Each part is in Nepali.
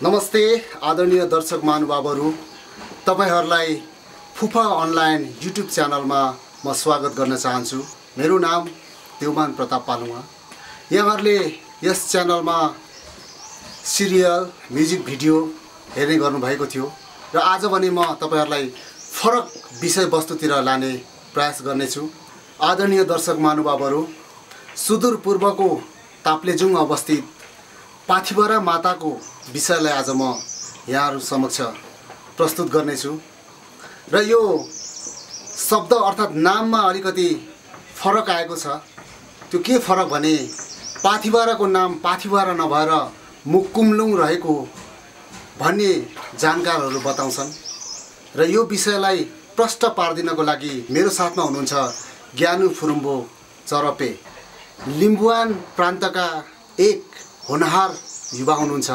नमस्ते आदरणीय दर्शक महानुभावहरू, तपाईहरुलाई फुफा अनलाइन युट्युब च्यानलमा म स्वागत गर्न चाहन्छु। मेरो नाम देवमान प्रताप पालुङा। यहाँहरुले यस च्यानलमा सिरियल, म्युजिक भिडियो हेर्ने गर्नुभएको थियो र आज भने म तपाईहरुलाई फरक विषयवस्तुतिर लाने प्रयास गर्नेछु। आदरणीय दर्शक महानुभावहरू, सुदूर पूर्वको ताप्लेजुङ अवस्थित पाथिभरा माताको विषयलाई आज म यहाँहरु समक्ष प्रस्तुत गर्नेछु र यो शब्द अर्थात नाममा अलिकति फरक आएको छ। त्यो के फरक भने पाथिभराको नाम पाथिभरा नभएर मुकुमलुङ रहेको भन्ने जानकारहरू बताउँछन् र यो विषयलाई प्रष्ट पार्दिनको लागि मेरो साथमा हुनुहुन्छ ज्ञानु फुरुम्बो चरपे, लिम्बुवान प्रान्तका एक होनहार युवा हुनुहुन्छ।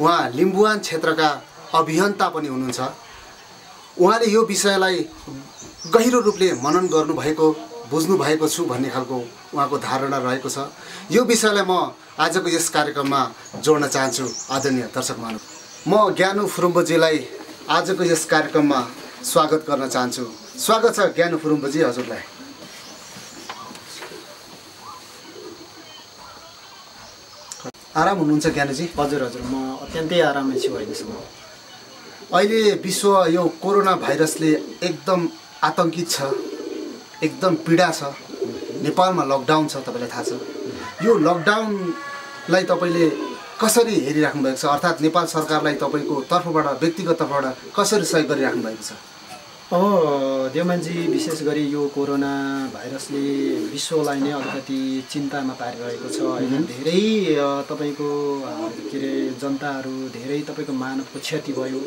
उहाँ लिम्बुवान क्षेत्रका अभियन्ता पनि हुनुहुन्छ। उहाँले यो विषयलाई गहिरो रूपले मनन गर्नुभएको, बुझ्नु भएको छु भन्ने खालको उहाँको धारणा रहेको छ। यो विषयलाई म आजको यस कार्यक्रममा जोड्न चाहन्छु। आदरणीय दर्शक महानुभाव, म ज्ञानु फुरुम्बोजीलाई आजको यस कार्यक्रममा स्वागत गर्न चाहन्छु। स्वागत छ ज्ञानु फुरुम्बोजी, हजुरलाई। आराम हुनुहुन्छ ज्ञानुजी? हजुर हजुर, म अत्यन्तै आरामै छु अहिलेसम्म। अहिले विश्व यो कोरोना भाइरसले एकदम आतंकित छ, एकदम पीडा छ। नेपालमा लकडाउन छ, तपाईलाई थाहा छ। यो लकडाउनलाई तपाईले कसरी हेरिराख्नु भएको छ? अर्थात् नेपाल सरकारलाई तपाईको तर्फबाट, व्यक्तिगत तर्फबाट कसरी सहयोग गरिराख्नु भएको छ? देवमानजी, विशेष गरी यो कोरोना भाइरसले विश्वलाई नै अलिकति चिन्तामा पारिरहेको छ होइन। धेरै तपाईको के अरे जनताहरू, धेरै तपाईको मानवको क्षति भयो।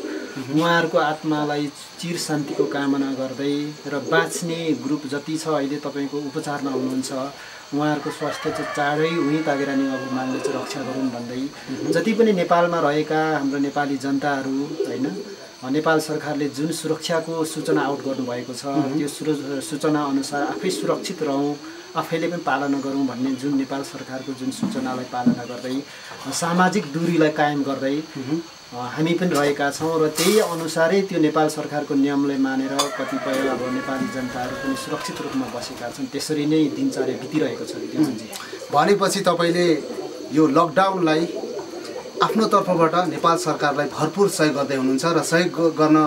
उहाँहरूको आत्मालाई चिर शान्तिको कामना गर्दै र बाँच्ने ग्रुप जति छ अहिले तपाईको उपचारमा हुनुहुन्छ, उहाँहरूको स्वास्थ्य चाहिँ चाँडै उही तागेर नि अब मानले चाहिँ रक्षा गरौँ भन्दै जति पनि नेपालमा रहेका हाम्रो नेपाली जनताहरू होइन, नेपाल सरकारले जुन सुरक्षाको सूचना आउट गर्नुभएको छ त्यो सूचना अनुसार आफै सुरक्षित रहौँ, आफैले पनि पालना गरौँ भन्ने जुन नेपाल सरकारको जुन सूचनालाई पालना गर्दै सामाजिक दूरीलाई कायम गर्दै हामी पनि रहेका छौँ र त्यही अनुसारै त्यो नेपाल सरकारको नियमलाई मानेर कतिपय अब नेपाली जनताहरू पनि सुरक्षित रूपमा बसेका छन्। त्यसरी नै दिनचर्या बितिरहेको छ। भनेपछि तपाईँले यो लकडाउनलाई आफ्नो तर्फबाट नेपाल सरकारलाई भरपूर सहयोग गर्दै हुनुहुन्छ र सहयोग गर्न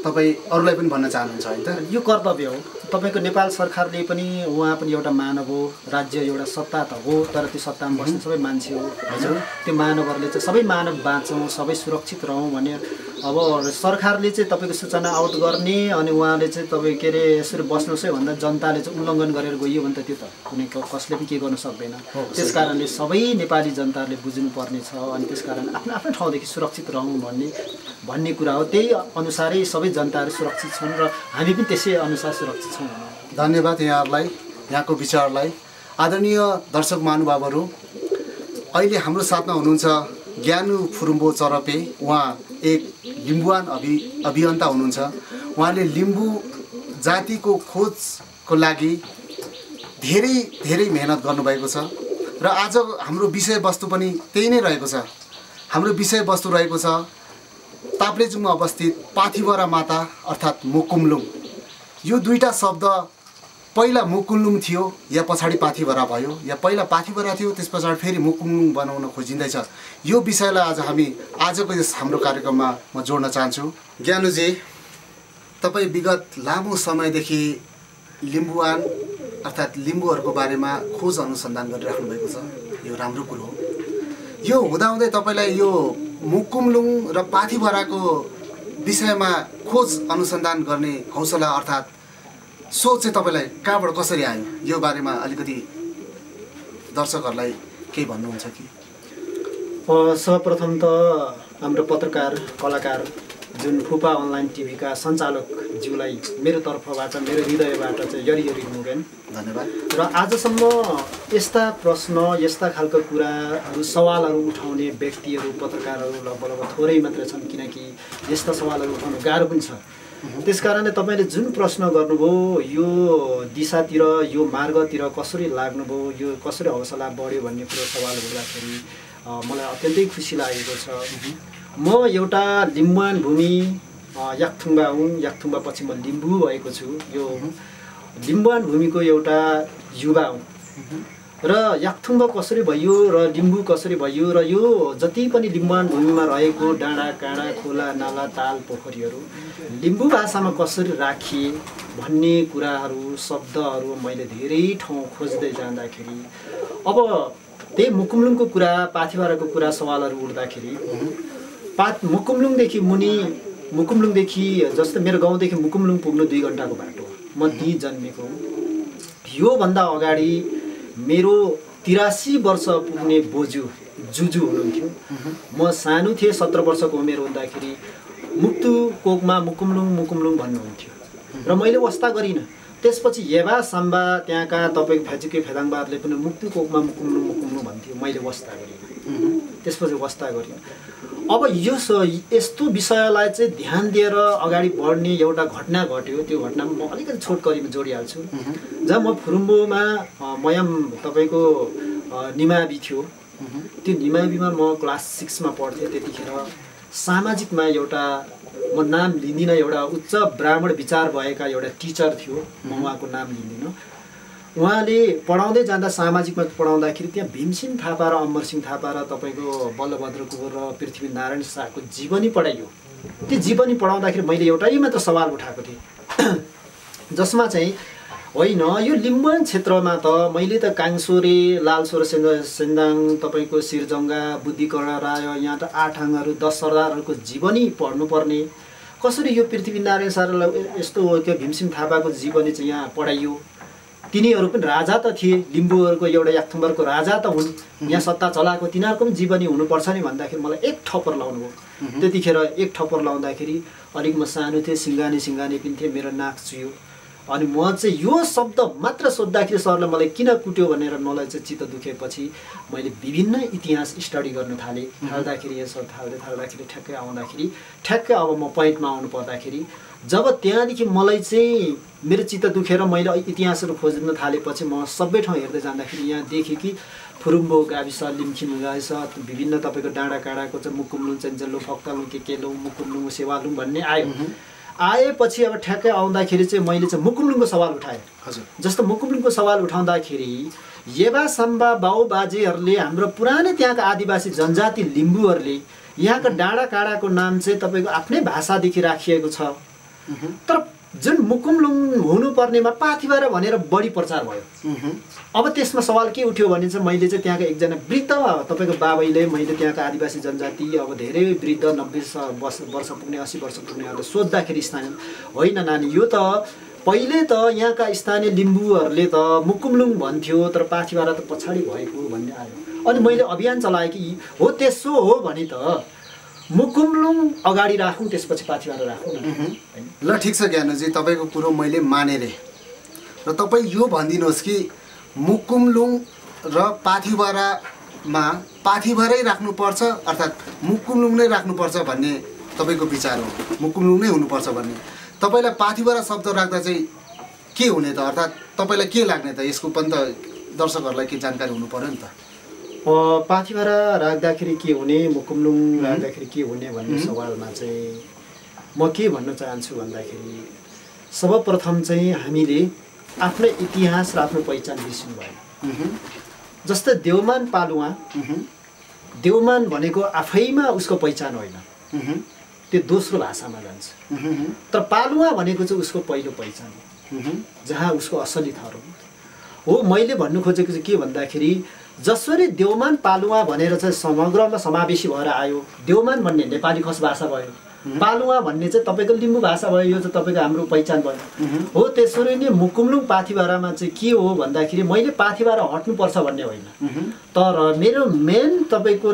तपाईँ अरूलाई पनि भन्न चाहनुहुन्छ होइन त? यो कर्तव्य हो तपाईको। नेपाल सरकारले पनि, उहाँ पनि एउटा मानव हो, राज्य एउटा सत्ता त हो, तर त्यो सत्तामा बस्ने सबै मान्छे हो हजुर। त्यो मानवहरूले चाहिँ सबै मानव बाँचौँ, सबै सुरक्षित रहौँ भने अब सरकारले चाहिँ तपाईँको सूचना आउट गर्ने अनि उहाँले चाहिँ तपाईँ के अरे यसरी बस्नुहोस् है भन्दा जनताले चाहिँ उल्लङ्घन गरेर गयो भने त त्यो त कुनै कसले पनि के गर्न सक्दैन। त्यस कारणले सबै नेपाली जनताहरूले बुझ्नुपर्ने छ अनि त्यस कारण आफ्नो आफ्नो ठाउँदेखि सुरक्षित रहौँ भन्ने कुरा हो। त्यही अनुसारै सबै जनताहरू सुरक्षित छन् र हामी पनि त्यसै अनुसार सुरक्षित छौँ। धन्यवाद यहाँहरूलाई, यहाँको विचारलाई। आदरणीय दर्शक महानुभावहरू, अहिले हाम्रो साथमा हुनुहुन्छ ज्ञानु फुरुम्बो चरपे। उहाँ एक लिम्बुवान अभियन्ता हुनुहुन्छ। उहाँले लिम्बू जातिको खोजको लागि धेरै धेरै मेहनत गर्नुभएको छ र आज हाम्रो विषयवस्तु पनि त्यही नै रहेको छ। हाम्रो विषयवस्तु रहेको छ ताप्लेजुङमा अवस्थित पाथिभरा माता अर्थात् मुकुमलुङ। यो दुईटा शब्द पहिला मुकुमलुङ थियो या पछाडि पाथिभरा भयो, या पहिला पाथिभरा थियो त्यस पछाडि फेरि मुकुमलुङ बनाउन खोजिँदैछ। यो विषयलाई आज हामी आजको यस हाम्रो कार्यक्रममा म जोड्न चाहन्छु। ज्ञानुजी, तपाईँ विगत लामो समयदेखि लिम्बुवान अर्थात् लिम्बूहरूको बारेमा खोज अनुसन्धान गरिराख्नु भएको छ। यो राम्रो कुरो हो। यो हुँदाहुँदै तपाईँलाई यो मुकुमलुङ र पाथिभराको विषयमा खोज अनुसन्धान गर्ने हौसला अर्थात् सोच चाहिँ तपाईँलाई कहाँबाट कसरी आयो? यो बारेमा अलिकति दर्शकहरूलाई केही भन्नुहुन्छ कि? सर्वप्रथम त हाम्रो पत्रकार, कलाकार जुन फुफा अनलाइन टिभीका सञ्चालकज्यूलाई मेरो तर्फबाट, मेरो हृदयबाट चाहिँ यरी मुगेन धन्यवाद। र आजसम्म यस्ता प्रश्न, यस्ता खालको कुराहरू, सवालहरू उठाउने व्यक्तिहरू, पत्रकारहरू लगभग थोरै मात्र छन्, किनकि यस्ता सवालहरू उठाउनु गाह्रो पनि छ। त्यसकारणले तपाईँले जुन प्रश्न गर्नुभयो यो दिशातिर, यो मार्गतिर कसरी लाग्नुभयो, यो कसरी हौसला बढ्यो भन्ने कुरो सवाल गर्दाखेरि मलाई अत्यन्तै खुसी लागेको छ। म एउटा लिम्बुवान भूमि याकथुङबा हुँ। याकथुङबापछि म लिम्बू भएको छु। यो लिम्बुवान भूमिको एउटा युवा हुँ र याकथुङबा कसरी भयो र लिम्बू कसरी भयो र यो जति पनि लिम्बुवान भूमिमा रहेको डाँडा काँडा खोला नाला ताल पोखरीहरू लिम्बू भाषामा कसरी राखिए भन्ने कुराहरू शब्दहरू मैले धेरै ठाउँ खोज्दै जाँदाखेरि अब त्यही मुकुमलुङको कुरा पाथिभराको कुरा सवालहरू उठ्दाखेरि मुकुमलुङदेखि मुनि मुकुमलुङदेखि जस्तै मेरो गाउँदेखि मुकुमलुङ पुग्नु 2 घन्टाको बाटो। म त्यहीँ जन्मेको हुँ। योभन्दा अगाडि मेरो 83 वर्ष पुग्ने बोजू जुजू हुनुहुन्थ्यो। म सानो थिएँ 17 वर्षको उमेर हुँदाखेरि मुक्तु कोकमा मुकुमलुङ भन्नुहुन्थ्यो र मैले वास्ता गरिनँ। त्यसपछि येबा साम्बा त्यहाँका तपाईँको फेजुके फेदाङबारले पनि मुक्तु कोकमा मुकुमलुङ भन्थ्यो। मैले वास्ता गरिनँ। त्यसपछि वास्ता गरिनँ। अब यो यस्तो विषयलाई चाहिँ ध्यान दिएर अगाडि बढ्ने एउटा घटना घट्यो। त्यो घटनामा म अलिकति छोटकरीमा जोडिहाल्छु। जहाँ म फुरुम्बोमा मयम तपाईँको निमावि थियो। त्यो निमाविमा म क्लास 6 मा पढ्थेँ। त्यतिखेर सामाजिकमा एउटा म नाम लिँदिनँ एउटा उच्च ब्राह्मण विचार भएका एउटा टिचर थियो। म उहाँको नाम लिँदिनँ। उहाँले पढाउँदै जाँदा सामाजिकमा पढाउँदाखेरि त्यहाँ भीमसिंह थापा र अमरसिंह थापा र तपाईँको बलभद्र कुँवर र पृथ्वीनारायण शाहको जीवनी पढाइयो। त्यो जीवनी पढाउँदाखेरि मैले एउटै मात्र सवाल उठाएको थिएँ जसमा चाहिँ होइन यो लिम्बुवान क्षेत्रमा त मैले त काङसोरे लालसोर सेन्दाङ तपाईँको सिरजङ्गा बुद्धिकर्ण राय यहाँ त 8 आङहरू 10 सरदारहरूको जीवनी पढ्नुपर्ने कसरी यो पृथ्वीनारायण शाहलाई यस्तो हो कि भीमसिंह थापाको जीवनी चाहिँ यहाँ पढाइयो। तिनीहरू पनि राजा त थिए। लिम्बूहरूको एउटा याकथुङबारको राजा त हुन्। यहाँ सत्ता चलाएको तिनीहरूको पनि जीवनी हुनुपर्छ नि भन्दाखेरि मलाई एक ठप्पर लाउनु भयो। त्यतिखेर एक ठप्पर लाउँदाखेरि अलिक म सानो थिएँ। सिङ्गानी पनि थिएँ। मेरो नाक चुयो। अनि म चाहिँ यो शब्द मात्र सोद्धाखेरि सरले मलाई किन कुट्यो भनेर मलाई चाहिँ चित्त दुखेपछि मैले विभिन्न इतिहास स्टडी गर्न थालेँ। थाल्दाखेरि यसो थाल्दाखेरि ठ्याक्कै अब म पोइन्टमा आउनु पर्दाखेरि जब त्यहाँदेखि मलाई चाहिँ मेरो चित्त दुखेर मैले इतिहासहरू खोज्न थालेपछि म सबै ठाउँ हेर्दै जाँदाखेरि यहाँ देखेँ कि फुरुम्बो गाविस लिम्खिम गाविस विभिन्न तपाईँको डाँडा काँडाको चाहिँ मुकुमलुङ चेन्चेलो फक्तालुङ केकेलुङ मुकुमलुङ सेवालुङ भन्ने आएपछि अब ठ्याक्कै आउँदाखेरि चाहिँ मैले चाहिँ मुकुमलुङको सवाल उठाएँ। हजुर जस्तो मुकुमलुङको सवाल उठाउँदाखेरि येबा साम्बा बाउ बाजेहरूले हाम्रो पुरानै त्यहाँका आदिवासी जनजाति लिम्बूहरूले यहाँका डाँडा काँडाको नाम चाहिँ तपाईँको आफ्नै भाषादेखि राखिएको छ। तर जुन मुकुमलुङ हुनुपर्नेमा पाथिभरा भनेर बढी प्रचार भयो। अब त्यसमा सवाल के उठ्यो भने चाहिँ मैले चाहिँ त्यहाँका एकजना वृद्ध तपाईँको बाबैले मैले त्यहाँका आदिवासी जनजाति अब धेरै वृद्ध 90 वर्ष पुग्ने 80 वर्ष पुग्नेहरूले सोद्धाखेरि स्थानीय होइन नानी यो त पहिले त यहाँका स्थानीय लिम्बूहरूले त मुकुमलुङ भन्थ्यो तर पाथिभरा त पछाडि भएको भन्ने आयो। अनि मैले अभियान चलाएँ कि हो त्यसो हो भने त मुकुमलुङ अगाडि राखौँ त्यसपछि पाथिभरा राखौँ न। ल ठिक छ ज्ञानुजी तपाईँको कुरो मैले मानेँ र तपाईँ यो भनिदिनुहोस् कि मुकुमलुङ र पाथिभरामा पाथिभरै राख्नुपर्छ अर्थात् मुकुमलुङ नै राख्नुपर्छ भन्ने तपाईँको विचार हो। मुकुमलुङ नै हुनुपर्छ भन्ने तपाईँलाई पाथिभरा शब्द राख्दा चाहिँ के हुने त अर्थात् तपाईँलाई के लाग्ने त यसको पनि त दर्शकहरूलाई के जानकारी हुनु पर्यो नि त। पाथिभरा राख्दाखेरि के हुने मुकुमलुङ राख्दाखेरि के हुने भन्ने सवालमा चाहिँ म के भन्न चाहन्छु भन्दाखेरि सर्वप्रथम चाहिँ हामीले आफ्नो इतिहास र आफ्नो पहिचान बिर्सिनु भयो। जस्तै देवमान पालुवा देवमान भनेको आफैमा उसको पहिचान होइन त्यो दोस्रो भाषामा जान्छ। तर पालुवा भनेको चाहिँ उसको पहिलो पहिचान हो जहाँ उसको असली थर हो। मैले भन्नु खोजेको चाहिँ के भन्दाखेरि जसरी देवमान पालुवा भनेर चाहिँ समग्रमा समावेशी भएर आयो। देवमान भन्ने नेपाली खस भाषा भयो। पालुवा भन्ने चाहिँ तपाईँको लिम्बू भाषा भयो। यो चाहिँ तपाईँको हाम्रो पहिचान भयो। हो त्यसरी नै मुकुमलुङ पाथिभरामा चाहिँ के हो भन्दाखेरि मैले पाथिभरा हट्नुपर्छ भन्ने होइन। तर मेरो मेन तपाईँको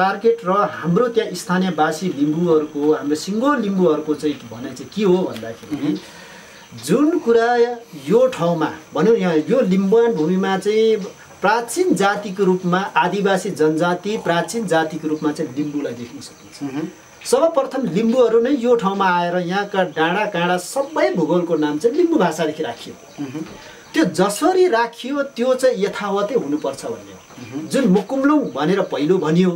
टार्गेट र हाम्रो त्यहाँ स्थानीयवासी लिम्बूहरूको हाम्रो सिङ्गो लिम्बूहरूको चाहिँ भनाइ चाहिँ के हो भन्दाखेरि जुन कुरा यो ठाउँमा भनौँ यहाँ यो लिम्बुवान भूमिमा चाहिँ प्राचीन जातिको रूपमा आदिवासी जनजाति प्राचीन जातिको रूपमा चाहिँ लिम्बूलाई देख्न सकिन्छ। सर्वप्रथम लिम्बूहरू नै यो ठाउँमा आएर यहाँका डाँडा काँडा सबै भूगोलको नाम चाहिँ लिम्बू भाषादेखि राखियो। त्यो जसरी राखियो त्यो चाहिँ यथावतै हुनुपर्छ भन्ने हो। जुन मुकुमलुङ भनेर पहिलो भनियो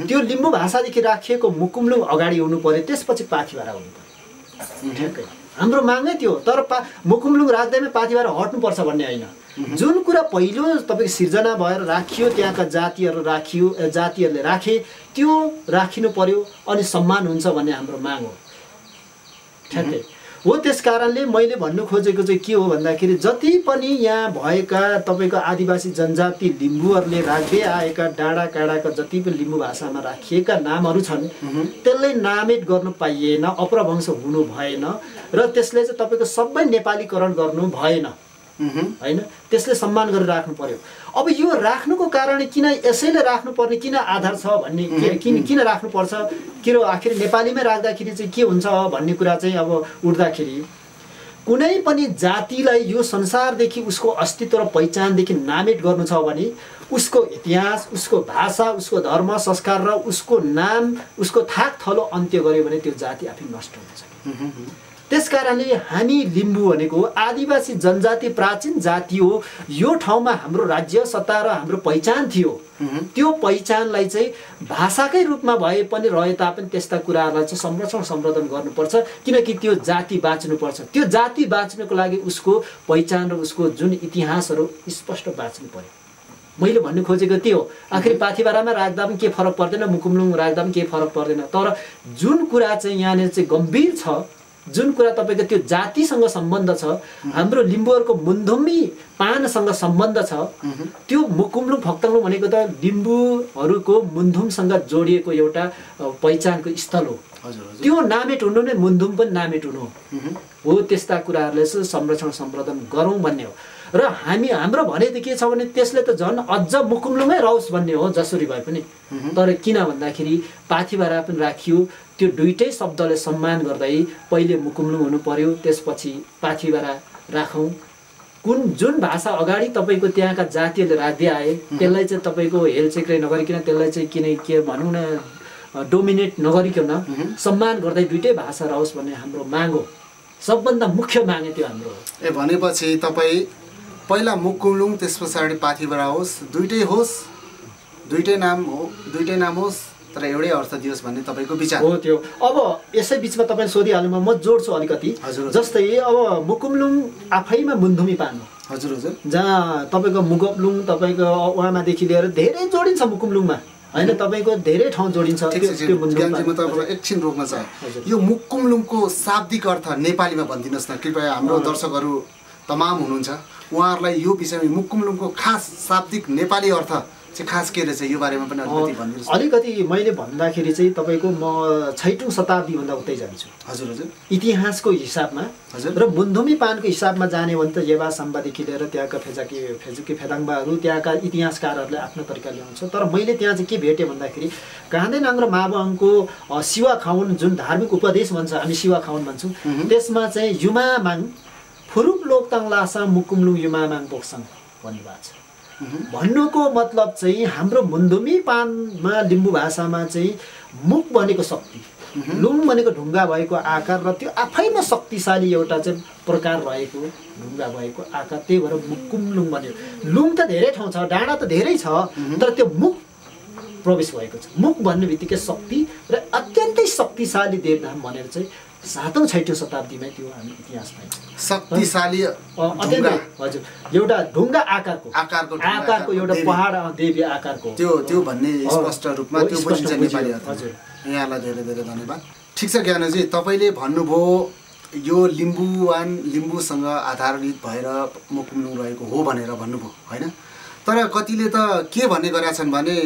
त्यो लिम्बू भाषादेखि राखिएको मुकुमलुङ अगाडि हुनु पर्यो, त्यसपछि पाथिभरा हुनु पर्यो। ठ्याक्कै हाम्रो मागै त्यो। तर मुकुमलुङ राख्दैमा पाथिभरा हट्नुपर्छ भन्ने होइन। जुन कुरा पहिलो तपाईँको सिर्जना भएर राखियो, त्यहाँका जातिहरूले राखे, त्यो राखिनु पर्यो अनि सम्मान हुन्छ भन्ने हाम्रो माग हो। ठ्याक्कै हो। त्यस कारणले मैले भन्नु खोजेको चाहिँ के हो भन्दाखेरि जति पनि यहाँ भएका तपाईँको आदिवासी जनजाति लिम्बूहरूले राख्दै आएका डाँडा काँडाका जति पनि लिम्बू भाषामा राखिएका नामहरू छन् त्यसलाई नामित गर्नु पाइएन, अपभ्रंश हुनु भएन र त्यसले चाहिँ तपाईँको सबै नेपालीकरण गर्नु भएन हैन। त्यसले सम्मान गरेर राख्नु पर्यो। अब यो राख्नुको कारण किन यसैले राख्नुपर्ने किन आधार छ भन्ने किन राख्नुपर्छ, किन आखिर नेपालीमै राख्दाखेरि चाहिँ के हुन्छ भन्ने कुरा चाहिँ अब उठ्दाखेरि कुनै पनि जातिलाई यो संसारदेखि उसको अस्तित्व र पहिचानदेखि नामित गर्नु छ भने उसको इतिहास, उसको भाषा, उसको धर्म संस्कार र उसको नाम, उसको थाक थलो अन्त्य गर्यो भने त्यो जाति आफै नष्ट हुन्छ। त्यसकारणले हामी लिम्बू भनेको आदिवासी जनजाति प्राचीन जाति हो। यो ठाउँमा हाम्रो राज्य सत्ता र हाम्रो पहिचान थियो। त्यो पहिचानलाई चाहिँ भाषाकै रूपमा भए पनि रहे तापनि त्यस्ता कुराहरूलाई चाहिँ संरक्षण सम्वर्धन गर्नुपर्छ, किनकि त्यो जाति बाँच्नुपर्छ। त्यो जाति बाँच्नुको लागि उसको पहिचान र उसको जुन इतिहासहरू स्पष्ट बाँच्नु पर्यो। मैले भन्नु खोजेको त्यो हो। आखिर पाथिभरामा राख्दा पनि के फरक पर्दैन, मुकुमलुङ राख्दा पनि के फरक पर्दैन। तर जुन कुरा चाहिँ यहाँनिर चाहिँ गम्भीर छ, जुन कुरा तपाईँको त्यो जातिसँग सम्बन्ध छ, हाम्रो लिम्बूहरूको मुन्धुमी पानसँग सम्बन्ध छ, त्यो मुकुमलुङ फक्तलुङ भनेको त लिम्बूहरूको मुन्धुमसँग जोडिएको एउटा पहिचानको स्थल हो। त्यो नामेट हुनु नै मुन्धुम पनि नामेट हुनु हो। त्यस्ता कुराहरूलाई चाहिँ संरक्षण सम्वर्धन गरौँ भन्ने हो। र हाम्रो भने त के छ भने त्यसले त झन् अझ मुकुमलुङै रहोस् भन्ने हो जसरी भए पनि। तर किन भन्दाखेरि पाथिभरा पनि राखियो, त्यो दुईटै शब्दले सम्मान गर्दै पहिले मुकुमलुङ हुनु पर्यो, त्यसपछि पाथिभरा राखौँ। जुन भाषा अगाडि तपाईँको त्यहाँका जातिहरूले राख्दै आए त्यसलाई चाहिँ तपाईँको हेलचेक्राइ नगरिकन, त्यसलाई चाहिँ के भनौँ न डोमिनेट नगरिकन सम्मान गर्दै दुईटै भाषा रहोस् भन्ने हाम्रो माग हो। सबभन्दा मुख्य माग त्यो हाम्रो हो। भनेपछि तपाईँ पहिला मुकुमलुङ त्यस पछाडि पाथिभरा होस्, दुईटै होस्, दुईटै नाम होस् तर एउटै अर्थ दियोस् भन्ने तपाईँको विचार हो। त्यो अब यसै बिचमा तपाईँले सोधिहाल्नुमा म जोड्छु अलिकति। जस्तै अब मुकुमलुङ आफैमा मुन्धुमी पान हो। हजुर हजुर। जहाँ तपाईँको मुगपलुङ तपाईँको उहाँमादेखि लिएर धेरै जोडिन्छ मुकुमलुङमा हैन, तपाईँको धेरै ठाउँ जोडिन्छ। त्यो मुन्धुममा तपाईँलाई एकछिन रोक्न चाहे, यो मुकुमलुङको शाब्दिक अर्थ नेपालीमा भनिदिनुहोस् न कृपया। हाम्रो दर्शकहरू तमाम हुनुहुन्छ, उहाँहरूलाई यो विषयमा मुकुमलुङको खास शाब्दिक नेपाली अर्थ चाहिँ खास के रहेछ यो बारेमा पनि अलिकति भनिदिनुहोस्। अलिकति मैले भन्दाखेरि चाहिँ तपाईँको म 6औं शताब्दीभन्दा उतै जान्छु। हजुर हजुर। इतिहासको हिसाबमा हजुर। र मुन्धुमी पानको हिसाबमा जाने भने त येबा साम्बादेखि लिएर त्यहाँका फेजुकी फेदाङ्बाहरू त्यहाँका इतिहासकारहरूले आफ्नो तरिका ल्याउँछ। तर मैले त्यहाँ चाहिँ के भेटेँ भन्दाखेरि गान्धेनाङ र माबङको शिवा खाउन जुन धार्मिक उपदेश भन्छ, हामी शिवा खाउन भन्छौँ, त्यसमा चाहिँ युमामाङ फुरुप लोकताङ लासा मुकुमलुङ युमामाङ पोक्साङ भन्नुभएको छ। भन्नुको मतलब चाहिँ हाम्रो मुन्धुमी पानमा लिम्बू भाषामा चाहिँ मुख भनेको शक्ति, लुङ भनेको ढुङ्गा भएको आकार र त्यो आफैमा शक्तिशाली एउटा चाहिँ प्रकार रहेको ढुङ्गा भएको आकार, त्यही भएर मुकुमलुङ भन्यो। लुङ त धेरै ठाउँ छ, डाँडा त धेरै छ, तर त्यो मुख प्रवेश भएको छ। मुख भन्ने बित्तिकै शक्ति र अत्यन्तै शक्तिशाली देवनाम भनेर चाहिँ 7औं 6औं शताब्दीमै त्यो हामी इतिहास पाइन्छ। शक्तिशाली अत्यन्तै हजुर, एउटा ढुङ्गा आकारको एउटा पहाड देवी आकारको त्यो भन्ने स्पष्ट रूपमा त्यो बुझिन्छ नेपाली अर्थ। हजुर, यहाँलाई धेरै धेरै धन्यवाद। ठिक छ ज्ञानजी, तपाईँले भन्नुभयो यो लिम्बूसँग आधारित भएर मुकुमलुङ रहेको हो भनेर भन्नुभयो हैन। तर कतिले त के भन्ने गरेका छन् भने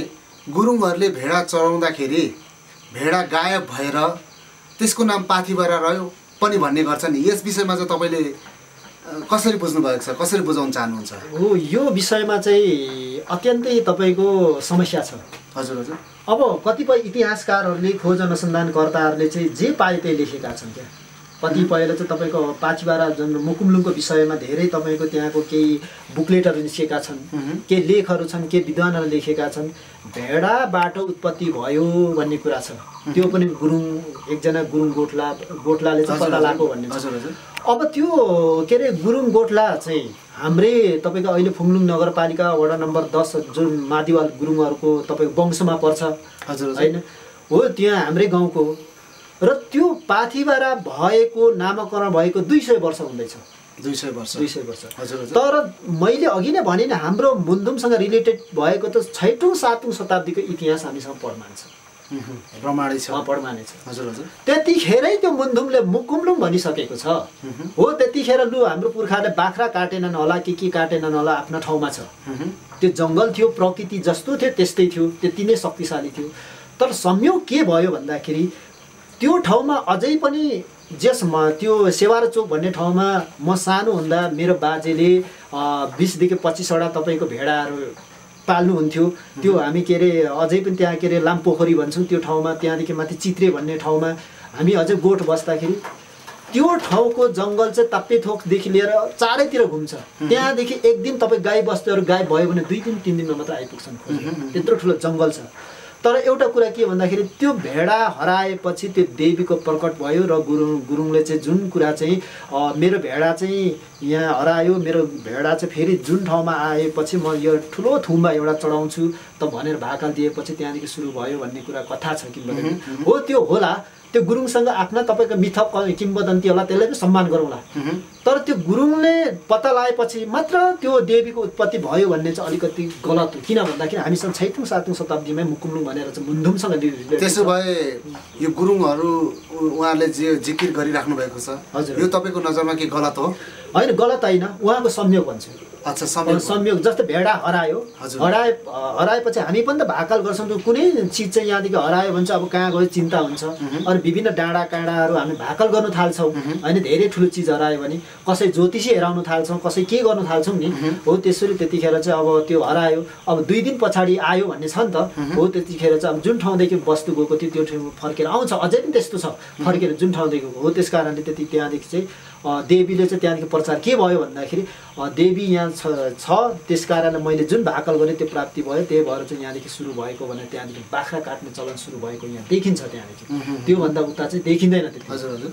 गुरुङहरूले भेडा चराउँदाखेरि भेडा गायब भएर त्यसको नाम पाथिभरा रह्यो पनि भन्ने गर्छन्। यस विषयमा चाहिँ तपाईँले कसरी बुझ्नु भएको छ, कसरी बुझाउन चाहनुहुन्छ? हो, यो विषयमा चाहिँ अत्यन्तै तपाईँको समस्या छ। हजुर हजुर। अब कतिपय इतिहासकारहरूले खोज अनुसन्धानकर्ताहरूले चाहिँ जे पाए त्यही लेखेका छन् क्या। कतिपयले चाहिँ तपाईँको पाथिबारा जुन मुकुमलुङको विषयमा धेरै तपाईँको त्यहाँको केही बुकलेटहरू निस्केका छन्, केही लेखहरू छन्, केही विद्वानहरू लेखेका छन्। भेडाबाट उत्पत्ति भयो भन्ने कुरा छ, त्यो पनि गुरुङ एकजना गुरुङ गोठलाले चाहिँ पत्ता लगाएको भन्ने छ। अब त्यो के अरे गुरुङ गोठला चाहिँ हाम्रै तपाईँको अहिले फुङलुङ नगरपालिका वडा नम्बर 10 जुन मादिवाल गुरुङहरूको तपाईँको वंशमा पर्छ होइन हो, त्यहाँ हाम्रै गाउँको हो। र त्यो पाथिबारा भएको नामकरण भएको 200 वर्ष हुँदैछ। 200 वर्ष। हजुर। तर मैले अघि नै भने नि हाम्रो मुन्दुमसँग रिलेटेड भएको त 6औं 7औं शताब्दीको इतिहास हामीसँग प्रमाण छ, प्रमाणित छ। हजुर। त्यतिखेरै त्यो मुन्दुमले मुकुमलुङ भनिसकेको छ हो। त्यतिखेर लु हाम्रो पुर्खाले बाख्रा काटेनन् होला, के काटेनन् होला, आफ्नो ठाउँमा छ। त्यो जङ्गल थियो, प्रकृति जस्तो थियो त्यस्तै थियो, त्यति नै शक्तिशाली थियो। तर संयोग के भयो भन्दाखेरि त्यो ठाउँमा अझै पनि त्यो सेवार चोक भन्ने ठाउँमा म सानो हुँदा मेरो बाजेले 20 देखि 25वटा तपाईँको भेडाहरू पाल्नुहुन्थ्यो। त्यो हामी के अरे अझै पनि त्यहाँ के अरे लामपोखरी भन्छौँ त्यो ठाउँमा। त्यहाँदेखि माथि चित्रे भन्ने ठाउँमा हामी अझै गोठ बस्दाखेरि त्यो ठाउँको जङ्गल चाहिँ ताप्पेथोकदेखि लिएर चारैतिर घुम्छ। त्यहाँदेखि एक दिन तपाईँ गाई बस्तुहरू गायब भयो भने 2 दिन 3 दिनमा मात्र आइपुग्छन्। त्यत्रो ठुलो जङ्गल छ। तर एउटा कुरा के भन्दाखेरि त्यो भेडा हराएपछि त्यो देवीको प्रकट भयो र गुरुङले चाहिँ जुन कुरा चाहिँ मेरो भेडा चाहिँ यहाँ हरायो, मेरो भेडा चाहिँ फेरि जुन ठाउँमा आएपछि म यो ठुलो थुम्बा एउटा चढाउँछु त भनेर भाकल दिएपछि त्यहाँदेखि सुरु भयो भन्ने कुरा कथा छ किम्बदन्ती हो। त्यो होला, त्यो गुरुङसँग आफ्ना तपाईँको मिथक किम्बदन्ती होला, त्यसलाई पनि सम्मान गरौँला। तर त्यो गुरुङले पत्ता लगाएपछि मात्र त्यो देवीको उत्पत्ति भयो भन्ने चाहिँ अलिकति गलत हो। किन भन्दाखेरि हामीसँग 6औं 7औं शताब्दीमै मुकुमलुङ भनेर चाहिँ मुन्दुमसँग रिलेटेड। त्यसो भए यो गुरुङहरू उहाँले जे जिकिर गरिराख्नु भएको छ, हजुर, यो तपाईँको नजरमा के गलत हो? होइन, गलत होइन, उहाँको संयोग भन्छ। अच्छा, संयोग। जस्तै भेडा हरायो, हराएपछि हामी पनि त भाकल गर्छौँ। कुनै चिज चाहिँ यहाँदेखि हरायो भने चाहिँ अब कहाँ गयो चिन्ता हुन्छ। अनि विभिन्न डाँडा काँडाहरू हामी भाकल गर्नु थाल्छौँ होइन। धेरै ठुलो चिज हरायो भने कसै ज्योतिषी हेराउनु थाल्छौँ, कसै के गर्नु थाल्छौँ नि हो। त्यसरी त्यतिखेर चाहिँ अब त्यो हरायो, अब 2 दिन पछाडि आयो भन्ने छ नि त हो। त्यतिखेर चाहिँ अब जुन ठाउँदेखि वस्तु गएको थियो त्यो ठाउँमा फर्केर आउँछ। अझै पनि त्यस्तो छ, फर्केर जुन ठाउँदेखि हो। त्यस कारणले त्यहाँदेखि चाहिँ देवीले चाहिँ त्यहाँदेखि प्रचार के भयो भन्दाखेरि देवी यहाँ छ त्यस कारणले मैले जुन भाकल गरेँ त्यो प्राप्ति भयो, त्यही भएर चाहिँ यहाँदेखि सुरु भएको भनेर त्यहाँदेखि बाख्रा काट्ने चलन सुरु भएको यहाँ देखिन्छ। त्यहाँदेखि त्योभन्दा उता चाहिँ देखिँदैन त्यति। हजुर।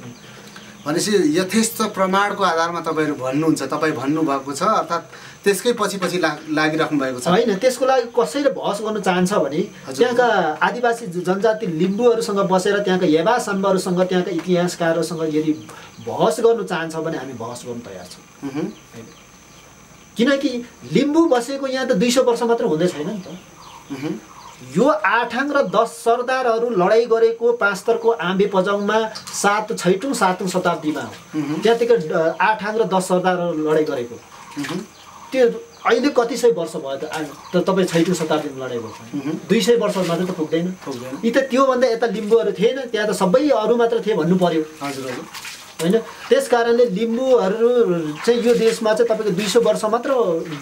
भनेपछि यथेष्ट प्रमाणको आधारमा तपाईँहरू भन्नुहुन्छ, तपाईँ भन्नुभएको छ, अर्थात् त्यसकै पछि लागिराख्नु भएको छ होइन। त्यसको लागि कसैले बहस गर्नु चाहन्छ भने त्यहाँका आदिवासी जनजाति लिम्बूहरूसँग बसेर त्यहाँका येबा साम्बाहरूसँग त्यहाँका इतिहासकारहरूसँग यदि बहस गर्नु चाहन्छ भने हामी बहस गर्नु तयार छौँ। किनकि लिम्बू बसेको यहाँ त 200 वर्ष मात्र हुँदै छैन नि त। यो 8औं र 10 सरदारहरू लडाइँ गरेको पाँचतरको आम्बे पजाङमा 6औं 7औं शताब्दीमा हो। त्यहाँदेखि 8औं र 10 सरदारहरू लडाइँ गरेको त्यो अहिले कति सय वर्ष भयो त तपाईँ 6औं शताब्दीमा लडाइँ भएको 200 वर्ष मात्र त पुग्दैन। यी त त्योभन्दा यता लिम्बूहरू थिएन, त्यहाँ त सबै अरू मात्र थिए भन्नु पर्यो। हजुर होइन। त्यस कारणले लिम्बूहरू चाहिँ यो देशमा चाहिँ तपाईँको 200 वर्ष मात्र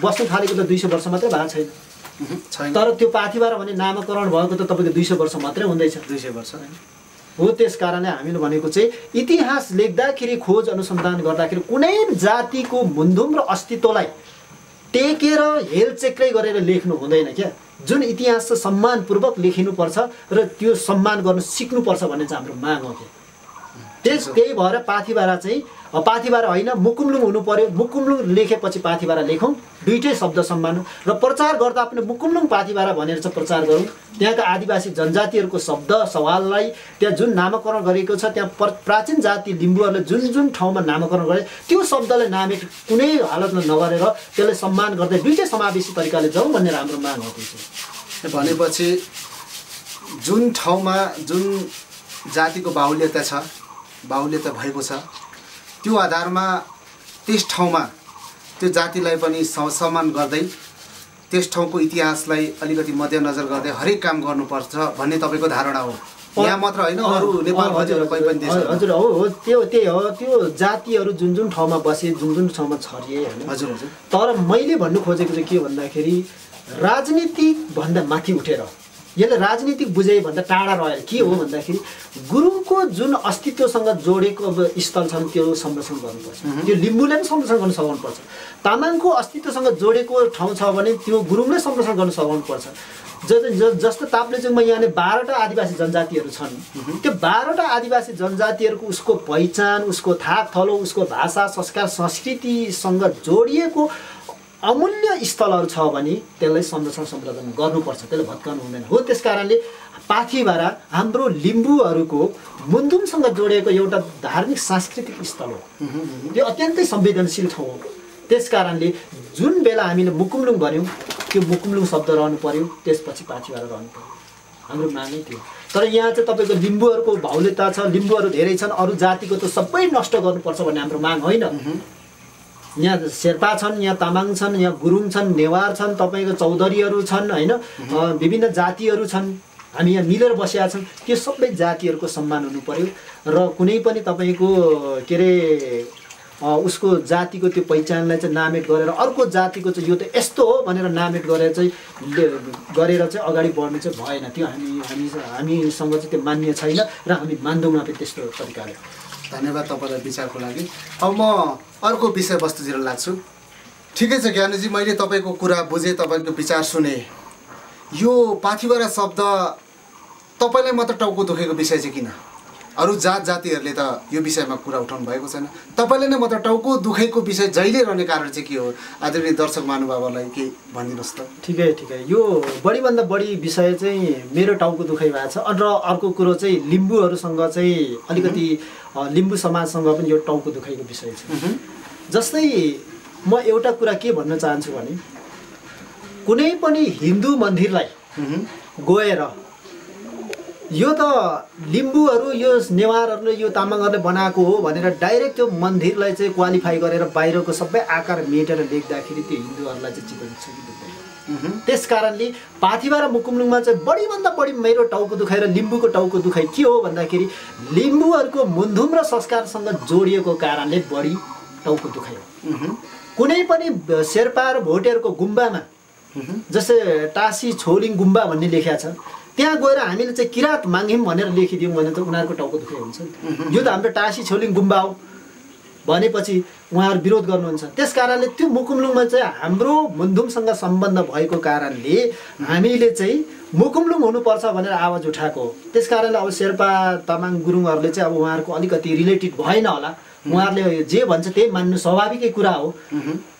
बस्नु थालेको त 200 वर्ष मात्र भएको छैन। तर त्यो पाथिबारा भन्ने नामकरण भएको त तपाईँको 200 वर्ष मात्रै हुँदैछ। 200 वर्ष हो। त्यस कारणले हामीले भनेको चाहिँ इतिहास लेख्दाखेरि खोज अनुसन्धान गर्दाखेरि कुनै जातिको मुन्दुम र अस्तित्वलाई टेकेर हेलचेक्रै गरेर लेख्नु हुँदैन क्या। जुन इतिहास चाहिँ सम्मानपूर्वक लेखिनुपर्छ र त्यो सम्मान गर्नु सिक्नुपर्छ भन्ने चाहिँ हाम्रो माग हो क्या। त्यही भएर पाथिबारा चाहिँ पाथिबारा होइन मुकुमलुङ हुनु पर्यो। मुकुमलुङ लेखेपछि पाथिबारा लेखौँ, दुईटै शब्द सम्मान र प्रचार गर्दा पनि मुकुमलुङ पाथिबारा भनेर चाहिँ प्रचार गरौँ। त्यहाँका आदिवासी जनजातिहरूको शब्द सवाललाई त्यहाँ जुन नामकरण गरेको छ, त्यहाँ प्राचीन जाति लिम्बूहरूले जुन जुन ठाउँमा नामकरण गरे त्यो शब्दलाई नामेट कुनै हालतमा नगरेर त्यसलाई सम्मान गर्दै दुईटै समावेशी तरिकाले जाउँ भन्ने हाम्रो माग हो। त्यसो भनेपछि जुन ठाउँमा जुन जातिको बाहुल्यता छ, बाहुल्यता भएको छ, त्यो आधारमा त्यस ठाउँमा त्यो जातिलाई पनि सम्मान गर्दै त्यस ठाउँको इतिहासलाई अलिकति मध्यनजर गर्दै हरेक काम गर्नुपर्छ भन्ने तपाईँको धारणा हो। यहाँ मात्र होइन, अरू नेपालभरिको कोही पनि देश। हजुर हो, त्यही हो। त्यो जातिहरू जुन जुन ठाउँमा बसे, जुन जुन ठाउँमा छरिए होइन। हजुर हजुर। तर मैले भन्नु खोजेको चाहिँ के भन्दाखेरि राजनीतिक भन्दा माथि उठेर यसले राजनीतिक बुझाइ भन्दा टाढा रहेर के हो भन्दाखेरि गुरुङको जुन अस्तित्वसँग जोडेको स्थल छन् त्यो संरक्षण गर्नुपर्छ। त्यो लिम्बूले पनि संरक्षण गर्न सघाउनुपर्छ। तामाङको अस्तित्वसँग जोडेको ठाउँ छ भने त्यो गुरुङले संरक्षण गर्न सघाउनुपर्छ। जस्तो ताप्लेजुङमा यहाँले 12वटा आदिवासी जनजातिहरू छन्। त्यो 12वटा आदिवासी जनजातिहरूको उसको पहिचान, उसको थाक थलो, उसको भाषा, संस्कार, संस्कृतिसँग जोडिएको अमूल्य स्थलहरू छ भने त्यसलाई संरक्षण सम्वर्धन गर्नुपर्छ, त्यसले भत्काउनु हुँदैन। हो त्यस कारणले पाथिभरा हाम्रो लिम्बूहरूको मुन्धुमसँग जोडिएको एउटा धार्मिक सांस्कृतिक स्थल हो। त्यो अत्यन्तै संवेदनशील ठाउँ हो। त्यस कारणले जुन बेला हामीले मुकुमलुङ भन्यौँ त्यो मुकुमलुङ शब्द रहनु पर्यो, त्यसपछि पाथिभरा रहनु पर्यो। हाम्रो मागै थियो। तर यहाँ चाहिँ तपाईँको लिम्बूहरूको बाहुल्यता छ, लिम्बूहरू धेरै छन्, अरू जातिको त सबै नष्ट गर्नुपर्छ भन्ने हाम्रो माग होइन। यहाँ शेर्पा छन्, यहाँ तामाङ छन्, यहाँ गुरुङ छन्, नेवार छन्, तपाईँको चौधरीहरू छन् होइन, विभिन्न जातिहरू छन्, हामी यहाँ मिलेर बसेका छौँ। त्यो सबै जातिहरूको सम्मान हुनु पर्यो र कुनै पनि तपाईँको के अरे उसको जातिको त्यो पहिचानलाई चाहिँ नामेट गरेर अर्को जातिको चाहिँ यो त यस्तो हो भनेर नामेट गरेर चाहिँ अगाडि बढ्नु चाहिँ भएन। त्यो हामीसँग चाहिँ त्यो मान्य छैन र हामी मान्दैनौँ पनि त्यस्तो तरिकाले। धन्यवाद तपाईँलाई विचारको लागि। अब म अर्को विषयवस्तुतिर लाग्छु। ठिकै छ ज्ञानुजी, मैले तपाईँको कुरा बुझेँ, तपाईँको विचार सुने। यो पाथिभरा शब्द तपाईँलाई मात्र टाउको दुखेको विषय चाहिँ किन? अरू जातिहरूले त यो विषयमा कुरा उठाउनु भएको छैन। तपाईँले नै मात्र टाउको दुखेको विषय जहिले रहने कारण चाहिँ के हो? आदरणीय दर्शक महानुभावहरूलाई के भनिदिनुहोस् त। ठिकै यो बढीभन्दा बढी विषय चाहिँ मेरो टाउको दुखाइ भएको छ। र अर्को कुरो चाहिँ लिम्बूहरूसँग चाहिँ अलिकति लिम्बू समाजसँग पनि यो टाउको दुखाइको विषय छ। जस्तै म एउटा कुरा के भन्न चाहन्छु भने कुनै पनि हिन्दू मन्दिरलाई गएर यो त लिम्बूहरू, यो नेवारहरूले, यो तामाङहरूले बनाएको हो भनेर डाइरेक्ट त्यो मन्दिरलाई चाहिँ क्वालिफाई गरेर बाहिरको सबै आकार मेटेर लेख्दाखेरि त्यो हिन्दूहरूलाई चाहिँ चित्त दुख्छ कि दुख्दैन। त्यस कारणले पाथिभरा मुकुमलुङमा चाहिँ बढीभन्दा बढी मेरो टाउको दुखाइ र लिम्बूको टाउको दुखाइ के हो भन्दाखेरि लिम्बूहरूको मुन्धुम र संस्कारसँग जोडिएको कारणले बढी टाउको दुखाइ हो। कुनै पनि शेर्पा र भोटेहरूको गुम्बामा जस्तै टासी छोलिङ गुम्बा भन्ने लेखेको छ, त्यहाँ गएर हामीले चाहिँ किरात माग्यौँ भनेर लेखिदियौँ भने त उनीहरूको टाउको दुखाइ हुन्छ नि। यो त हाम्रो टासी छोलिङ गुम्बा हो भनेपछि उहाँहरू विरोध गर्नुहुन्छ। त्यस कारणले त्यो मुकुमलुङमा चाहिँ हाम्रो मुन्धुमसँग सम्बन्ध भएको कारणले हामीले चाहिँ मुकुमलुङ हुनुपर्छ भनेर आवाज उठाएको हो। त्यस कारणले अब शेर्पा तामाङ गुरुङहरूले चाहिँ अब उहाँहरूको अलिकति रिलेटेड भएन होला, उहाँहरूले जे भन्छ त्यही मान्नु स्वाभाविकै कुरा हो।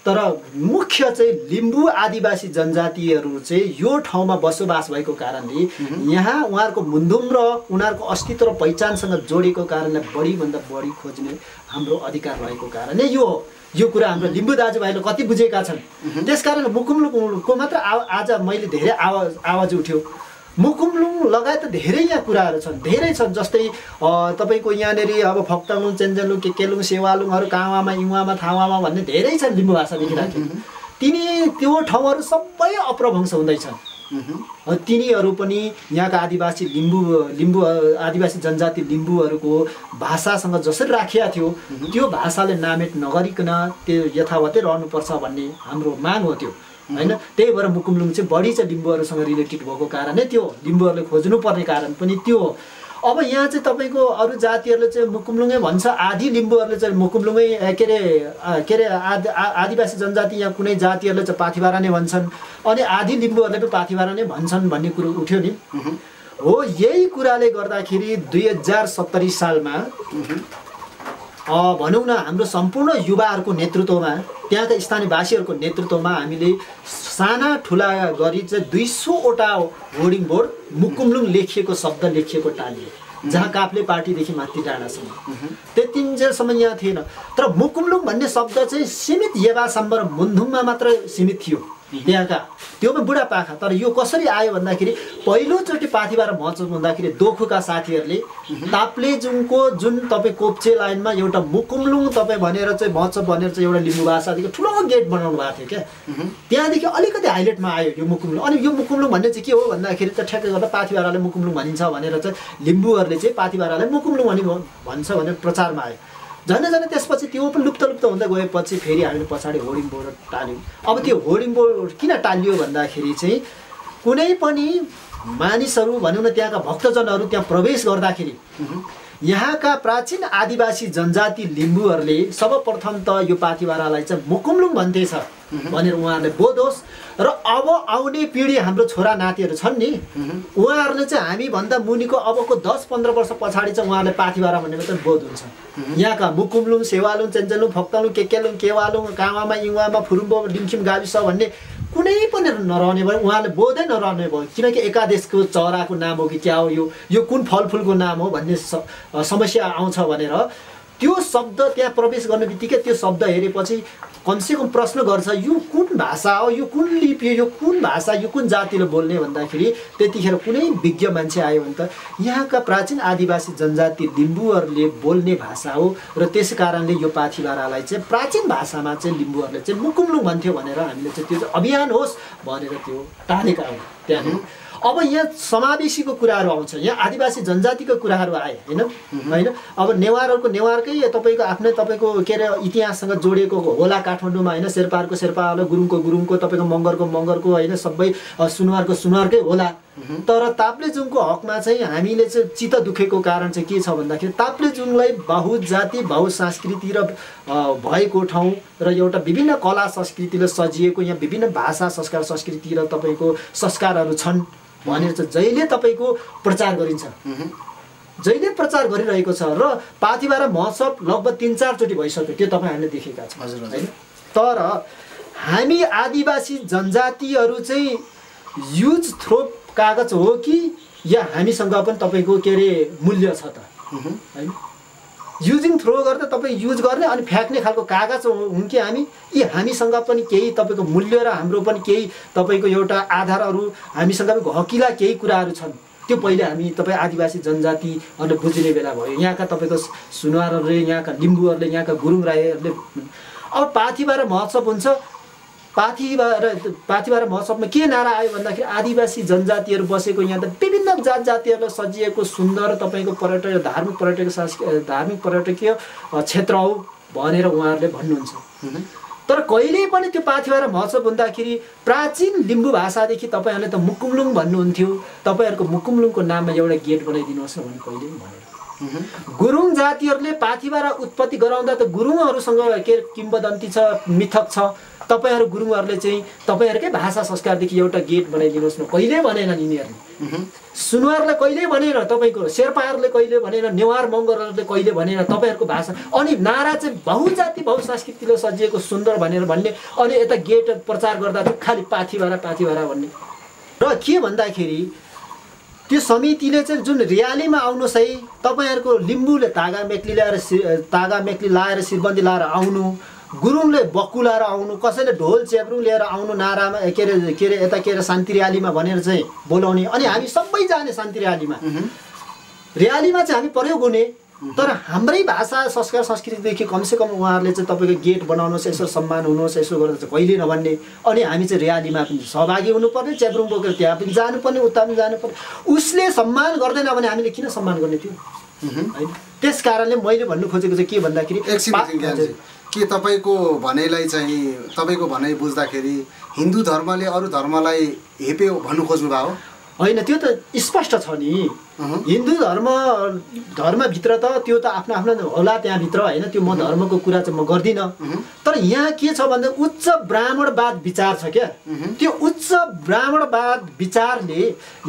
तर मुख्य चाहिँ लिम्बू आदिवासी जनजातिहरू चाहिँ यो ठाउँमा बसोबास भएको कारणले यहाँ उहाँहरूको मुन्धुम र उनीहरूको अस्तित्व र पहिचानसँग जोडेको कारणले बढीभन्दा बढी खोज्ने हाम्रो अधिकार रहेको कारणले यो कुरा हाम्रो लिम्बू दाजुभाइले कति बुझेका छन्। त्यसकारण मुकुमलुङको मात्र आज मैले धेरै आवाज उठ्यो। मुकुमलुङ लगायत धेरै यहाँ कुराहरू छन्, धेरै छन्। जस्तै तपाईँको यहाँनिर अब फक्तालुङ, चेन्जेलुङ, केकेलुङ, सेवालुङहरू, कावामा, इवामा, थावामा भन्ने धेरै छन् लिम्बू भाषा लेखिराखेको। त्यो ठाउँहरू सबै अप्रभंश हुँदैछन्। तिनीहरू पनि यहाँका आदिवासी लिम्बू आदिवासी जनजाति लिम्बूहरूको भाषासँग जसरी राखिया थियो त्यो भाषाले नामेट नगरिकन त्यो यथावतै रहनुपर्छ भन्ने हाम्रो माग हो त्यो हैन। त्यही भएर मुकुमलुङ चाहिँ बढी चाहिँ लिम्बूहरूसँग रिलेटेड भएको कारणले त्यो लिम्बूहरूले खोज्नुपर्ने कारण पनि त्यो हो। अब यहाँ चाहिँ तपाईँको अरू जातिहरूले चाहिँ मुकुमलुङै भन्छ, आदि लिम्बूहरूले चाहिँ मुकुमलुङै के अरे आदिवासी जनजाति यहाँ कुनै जातिहरूले चाहिँ पाथिभरा नै भन्छन्, अनि आदि लिम्बूहरूले पनि पाथिभरा नै भन्छन् भन्ने कुरो उठ्यो नि। हो, यही कुराले गर्दाखेरि 2070 सालमा भनौँ न हाम्रो सम्पूर्ण युवाहरूको नेतृत्वमा, त्यहाँका स्थानीयवासीहरूको नेतृत्वमा हामीले साना ठुला गरी चाहिँ 200वटा होर्डिङ बोर्ड मुकुमलुङ लेखिएको शब्द लेखिएको टालियो, जहाँ काप्ले पार्टीदेखि माथि डाँडासम्म। त्यतिन्जेलसम्म यहाँ थिएन। तर मुकुमलुङ भन्ने शब्द चाहिँ सीमित येबा सम्बर मुन्धुममा मात्र सीमित थियो त्यहाँका, त्यो पनि बुढापाखा। तर यो कसरी आयो भन्दाखेरि पहिलोचोटि पाथिभरा महोत्सव हुँदाखेरि दोखुका साथीहरूले ताप्लेजुङको जुन तपाईँ कोप्चे लाइनमा एउटा मुकुमलुङ तपाईँ भनेर चाहिँ महोत्सव भनेर चाहिँ एउटा लिम्बू भाषादेखि ठुलो गेट बनाउनु भएको थियो क्या। त्यहाँदेखि अलिकति हाइलाइटमा आयो यो मुकुमलुङ। अनि यो मुकुमलुङ भन्ने चाहिँ के हो भन्दाखेरि चाहिँ ठ्याक्कै गर्दा पाथिभराले मुकुमलुङ भनिन्छ भनेर चाहिँ लिम्बूहरूले चाहिँ पाथिभरालाई मुकुमलुङ भन्छ भनेर प्रचारमा आयो। झन् त्यसपछि त्यो पनि लुप्त हुँदै गएपछि फेरि हामीले पछाडि होर्डिङ बोर्ड टाल्यौँ। अब त्यो होर्डिङ बोर्ड किन टालियो भन्दाखेरि चाहिँ कुनै पनि मानिसहरू भनौँ न त्यहाँका भक्तजनहरू त्यहाँ प्रवेश गर्दाखेरि यहाँका प्राचीन आदिवासी जनजाति लिम्बूहरूले सर्वप्रथम त यो पाथिभरालाई चाहिँ मुकुमलुङ भन्थेछ भनेर उहाँहरूले बोध होस् र अब आउने पिँढी हाम्रो छोरा नातिहरू छन् नि उहाँहरूले चाहिँ हामीभन्दा मुनिको अबको 10-15 वर्ष पछाडि चाहिँ उहाँहरूले पाथिभरा भन्ने चाहिँ बोध हुन्छ। यहाँका मुकुमलुङ, सेवालुङ, चेन्चेलुङ, फक्तालुङ, केकेलुङ, केवालुङ, कामामा, इङवामा, फुरुम्बो, डिमखिम गाविस भन्ने कुनै पनि नरहने भयो, उहाँले बोधै नरहने भयो। किनकि एकादेशको चराको नाम हो कि क्या हो, यो कुन फलफुलको नाम हो भन्ने समस्या आउँछ भनेर त्यो शब्द त्यहाँ प्रवेश गर्ने बित्तिकै त्यो शब्द हेरेपछि कमसेकम प्रश्न गर्छ यो कुन भाषा हो, यो कुन लिपि, यो कुन भाषा, यो कुन जातिले बोल्ने भन्दाखेरि त्यतिखेर कुनै विज्ञ मान्छे आयो भने त यहाँका प्राचीन आदिवासी जनजाति लिम्बूहरूले बोल्ने भाषा हो र त्यस कारणले यो पाथिभरालाई चाहिँ प्राचीन भाषामा चाहिँ लिम्बूहरूले चाहिँ मुकुमलुङ भन्थ्यो भनेर हामीले चाहिँ त्यो चाहिँ अभियान होस् भनेर त्यो टालेका हो त्यहाँनिर। अब यहाँ समावेशीको कुराहरू आउँछ, यहाँ आदिवासी जनजातिको कुराहरू आए होइन। अब नेवारहरूको नेवारकै तपाईँको आफ्नै तपाईँको के अरे इतिहाससँग जोडिएको होला काठमाडौँमा होइन। शेर्पाहरूको शेर्पा होला, गुरुङको तपाईँको मगरको होइन, सबै सुनुवारको सुनुवारकै होला। तर ताप्लेजुङको हकमा चाहिँ हामीले चाहिँ चित्त दुखेको कारण चाहिँ के छ भन्दाखेरि ताप्लेजुङलाई बहुजाति बहुसंस्कृति र भएको ठाउँ र एउटा विभिन्न कला संस्कृतिले सजिएको यहाँ विभिन्न भाषा संस्कार संस्कृति र तपाईँको संस्कारहरू छन् भनेर चाहिँ जहिले तपाईँको प्रचार गरिन्छ, जहिले प्रचार गरिरहेको छ। र पाथिभरा महोत्सव लगभग 3-4 चोटि भइसक्यो, त्यो तपाईँहरूले देखेका छन् होइन। तर हामी आदिवासी जनजातिहरू चाहिँ युज थ्रो कागज हो कि या हामीसँग पनि तपाईँको के अरे मूल्य छ त होइन। युजिङ थ्रो गर्दा तपाईँ युज गर्ने अनि फ्याँक्ने खालको कागज हुन् कि हामी, यी हामीसँग पनि केही तपाईँको मूल्य र हाम्रो पनि केही तपाईँको एउटा आधारहरू हामीसँग पनि हकिला केही कुराहरू छन्। त्यो पहिले हामी तपाईँ आदिवासी जनजातिहरूले बुझ्ने बेला भयो। यहाँका तपाईँको सुनुवारहरूले, यहाँका लिम्बूहरूले, यहाँका गुरुङ राईहरूले। अब पाथिभरा महोत्सव हुन्छ, पाथिभरा महोत्सवमा के नारा आयो भन्दाखेरि आदिवासी जनजातिहरू बसेको यहाँ त विभिन्न जात जातिहरूलाई सजिएको सुन्दर तपाईँको धार्मिक पर्यटकीय क्षेत्र हो भनेर उहाँहरूले भन्नुहुन्छ। तर कहिल्यै पनि त्यो पाथिभरा महोत्सव हुँदाखेरि प्राचीन लिम्बू भाषादेखि तपाईँहरूले त मुकुमलुङ भन्नुहुन्थ्यो, तपाईँहरूको मुकुमलुङको नाममा एउटा गेट बनाइदिनुहोस् न भने कहिल्यै भनेर। गुरुङ जातिहरूले पाथिभरा उत्पत्ति गराउँदा त गुरुङहरूसँग के किम्बदन्ती छ, मिथक छ। तपाईँहरू गुरुङहरूले चाहिँ तपाईँहरूकै भाषा संस्कारदेखि एउटा गेट बनाइदिनुहोस् न, कहिल्यै भनेन यिनीहरूले। सुनुवारले कहिल्यै भनेन, तपाईँको शेर्पाहरूले कहिले भनेन, नेवार मगरहरूले कहिले भनेन तपाईँहरूको भाषा। अनि नारा चाहिँ बहुजाति बहुसंस्कृतिले सजिएको सुन्दर भनेर भन्ने, अनि यता गेट प्रचार गर्दा चाहिँ खालि पाथिभरा भन्ने। र के भन्दाखेरि त्यो समितिले चाहिँ जुन र्यालीमा आउनुहोस् है, तपाईँहरूको लिम्बूले तागा मेक्ली लाएर शिरबन्दी लाएर आउनु, गुरुङले बक्कु लाएर आउनु, कसैले ढोल चेप्रुङ लिएर आउनु, नारामा के अरे यता के अरे शान्ति र्यालीमा भनेर चाहिँ बोलाउने। अनि हामी सबै जाने शान्ति र्यालीमा चाहिँ हामी प्रयोग हुने। तर हाम्रै भाषा संस्कार संस्कृतिदेखि कमसेकम उहाँहरूले चाहिँ तपाईँको गेट बनाउनुहोस्, यसो सम्मान हुनुहोस्, यसो गर्दा चाहिँ कहिले नभन्ने। अनि हामी चाहिँ र्यालीमा पनि सहभागी हुनुपर्ने, च्याब्रुङ बोकेर त्यहाँ पनि जानुपर्ने, उता पनि जानुपर्ने। उसले सम्मान गर्दैन भने हामीले किन सम्मान गर्ने थियो होइन। त्यस कारणले मैले भन्नु खोजेको चाहिँ के भन्दाखेरि के तपाईँको भनाइलाई चाहिँ तपाईँको भनाइ बुझ्दाखेरि हिन्दू धर्मले अरू धर्मलाई हेप्यो भन्नु खोज्नुभयो होइन? त्यो त स्पष्ट छ नि। हिन्दू धर्मभित्र त त्यो त आफ्नो आफ्नो होला त्यहाँभित्र होइन, त्यो म धर्मको कुरा चाहिँ म गर्दिनँ। तर यहाँ के छ भन्दा उच्च ब्राह्मणवाद विचार छ क्या। त्यो उच्च ब्राह्मणवाद विचारले